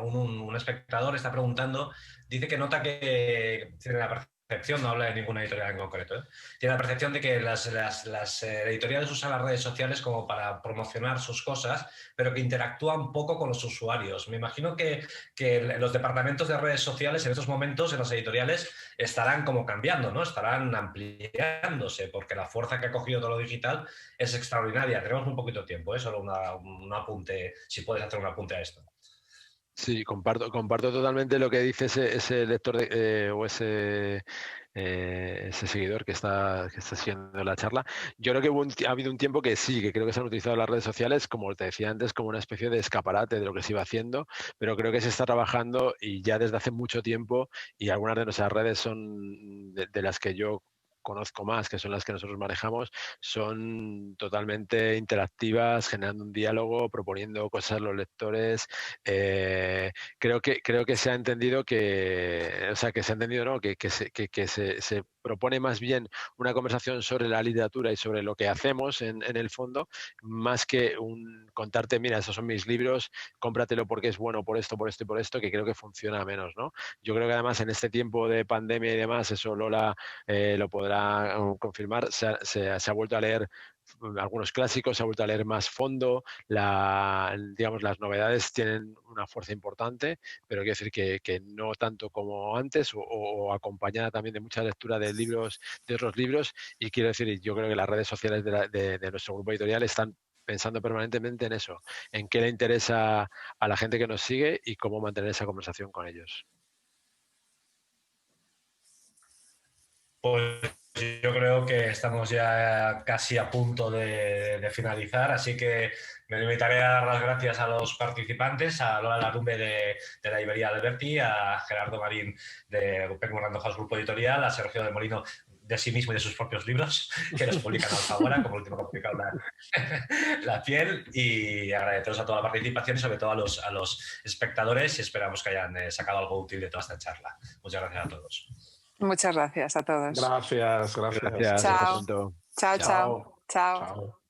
un espectador está preguntando, dice que nota que tiene la percepción, no habla de ninguna editorial en concreto, tiene la percepción de que las editoriales usan las redes sociales como para promocionar sus cosas, pero que interactúan poco con los usuarios. Me imagino que los departamentos de redes sociales en estos momentos, en las editoriales, estarán como cambiando, ¿no? Estarán ampliándose, porque la fuerza que ha cogido todo lo digital es extraordinaria. Tenemos muy poquito tiempo, ¿eh? Solo un apunte, si puedes hacer un apunte a esto. Sí, comparto totalmente lo que dice ese lector o ese seguidor que está siguiendo la charla. Yo creo que ha habido un tiempo que sí, que creo que se han utilizado las redes sociales, como te decía antes, como una especie de escaparate de lo que se iba haciendo, pero creo que se está trabajando y ya desde hace mucho tiempo, y algunas de nuestras redes son de las que yo conozco más, que son las que nosotros manejamos, son totalmente interactivas, generando un diálogo, proponiendo cosas a los lectores. Creo que se ha entendido ¿no? que se propone más bien una conversación sobre la literatura y sobre lo que hacemos en el fondo, más que contarte, mira, esos son mis libros, cómpratelo porque es bueno por esto y por esto, que creo que funciona menos, ¿no? Yo creo que además en este tiempo de pandemia y demás, eso Lola lo podrá confirmar, se ha vuelto a leer algunos clásicos, se ha vuelto a leer más fondo, digamos, las novedades tienen una fuerza importante, pero quiero decir que no tanto como antes, o acompañada también de mucha lectura de otros libros, y quiero decir, yo creo que las redes sociales de nuestro grupo editorial están pensando permanentemente en eso, en qué le interesa a la gente que nos sigue y cómo mantener esa conversación con ellos. Pues yo creo que estamos ya casi a punto de finalizar, así que me limitaré a dar las gracias a los participantes, a Lola Larrumbe de la librería Alberti, a Gerardo Marín de Penguin Random House Grupo Editorial, a Sergio de Molino de sí mismo y de sus propios libros, que los publican a Alfaguara, como el último que ha publicado La Piel, y agradeceros a toda la participación y sobre todo a los espectadores, y esperamos que hayan sacado algo útil de toda esta charla. Muchas gracias a todos. Muchas gracias a todos. Gracias. Gracias. Chao. Hasta pronto. Chao, chao. Chao. Chao.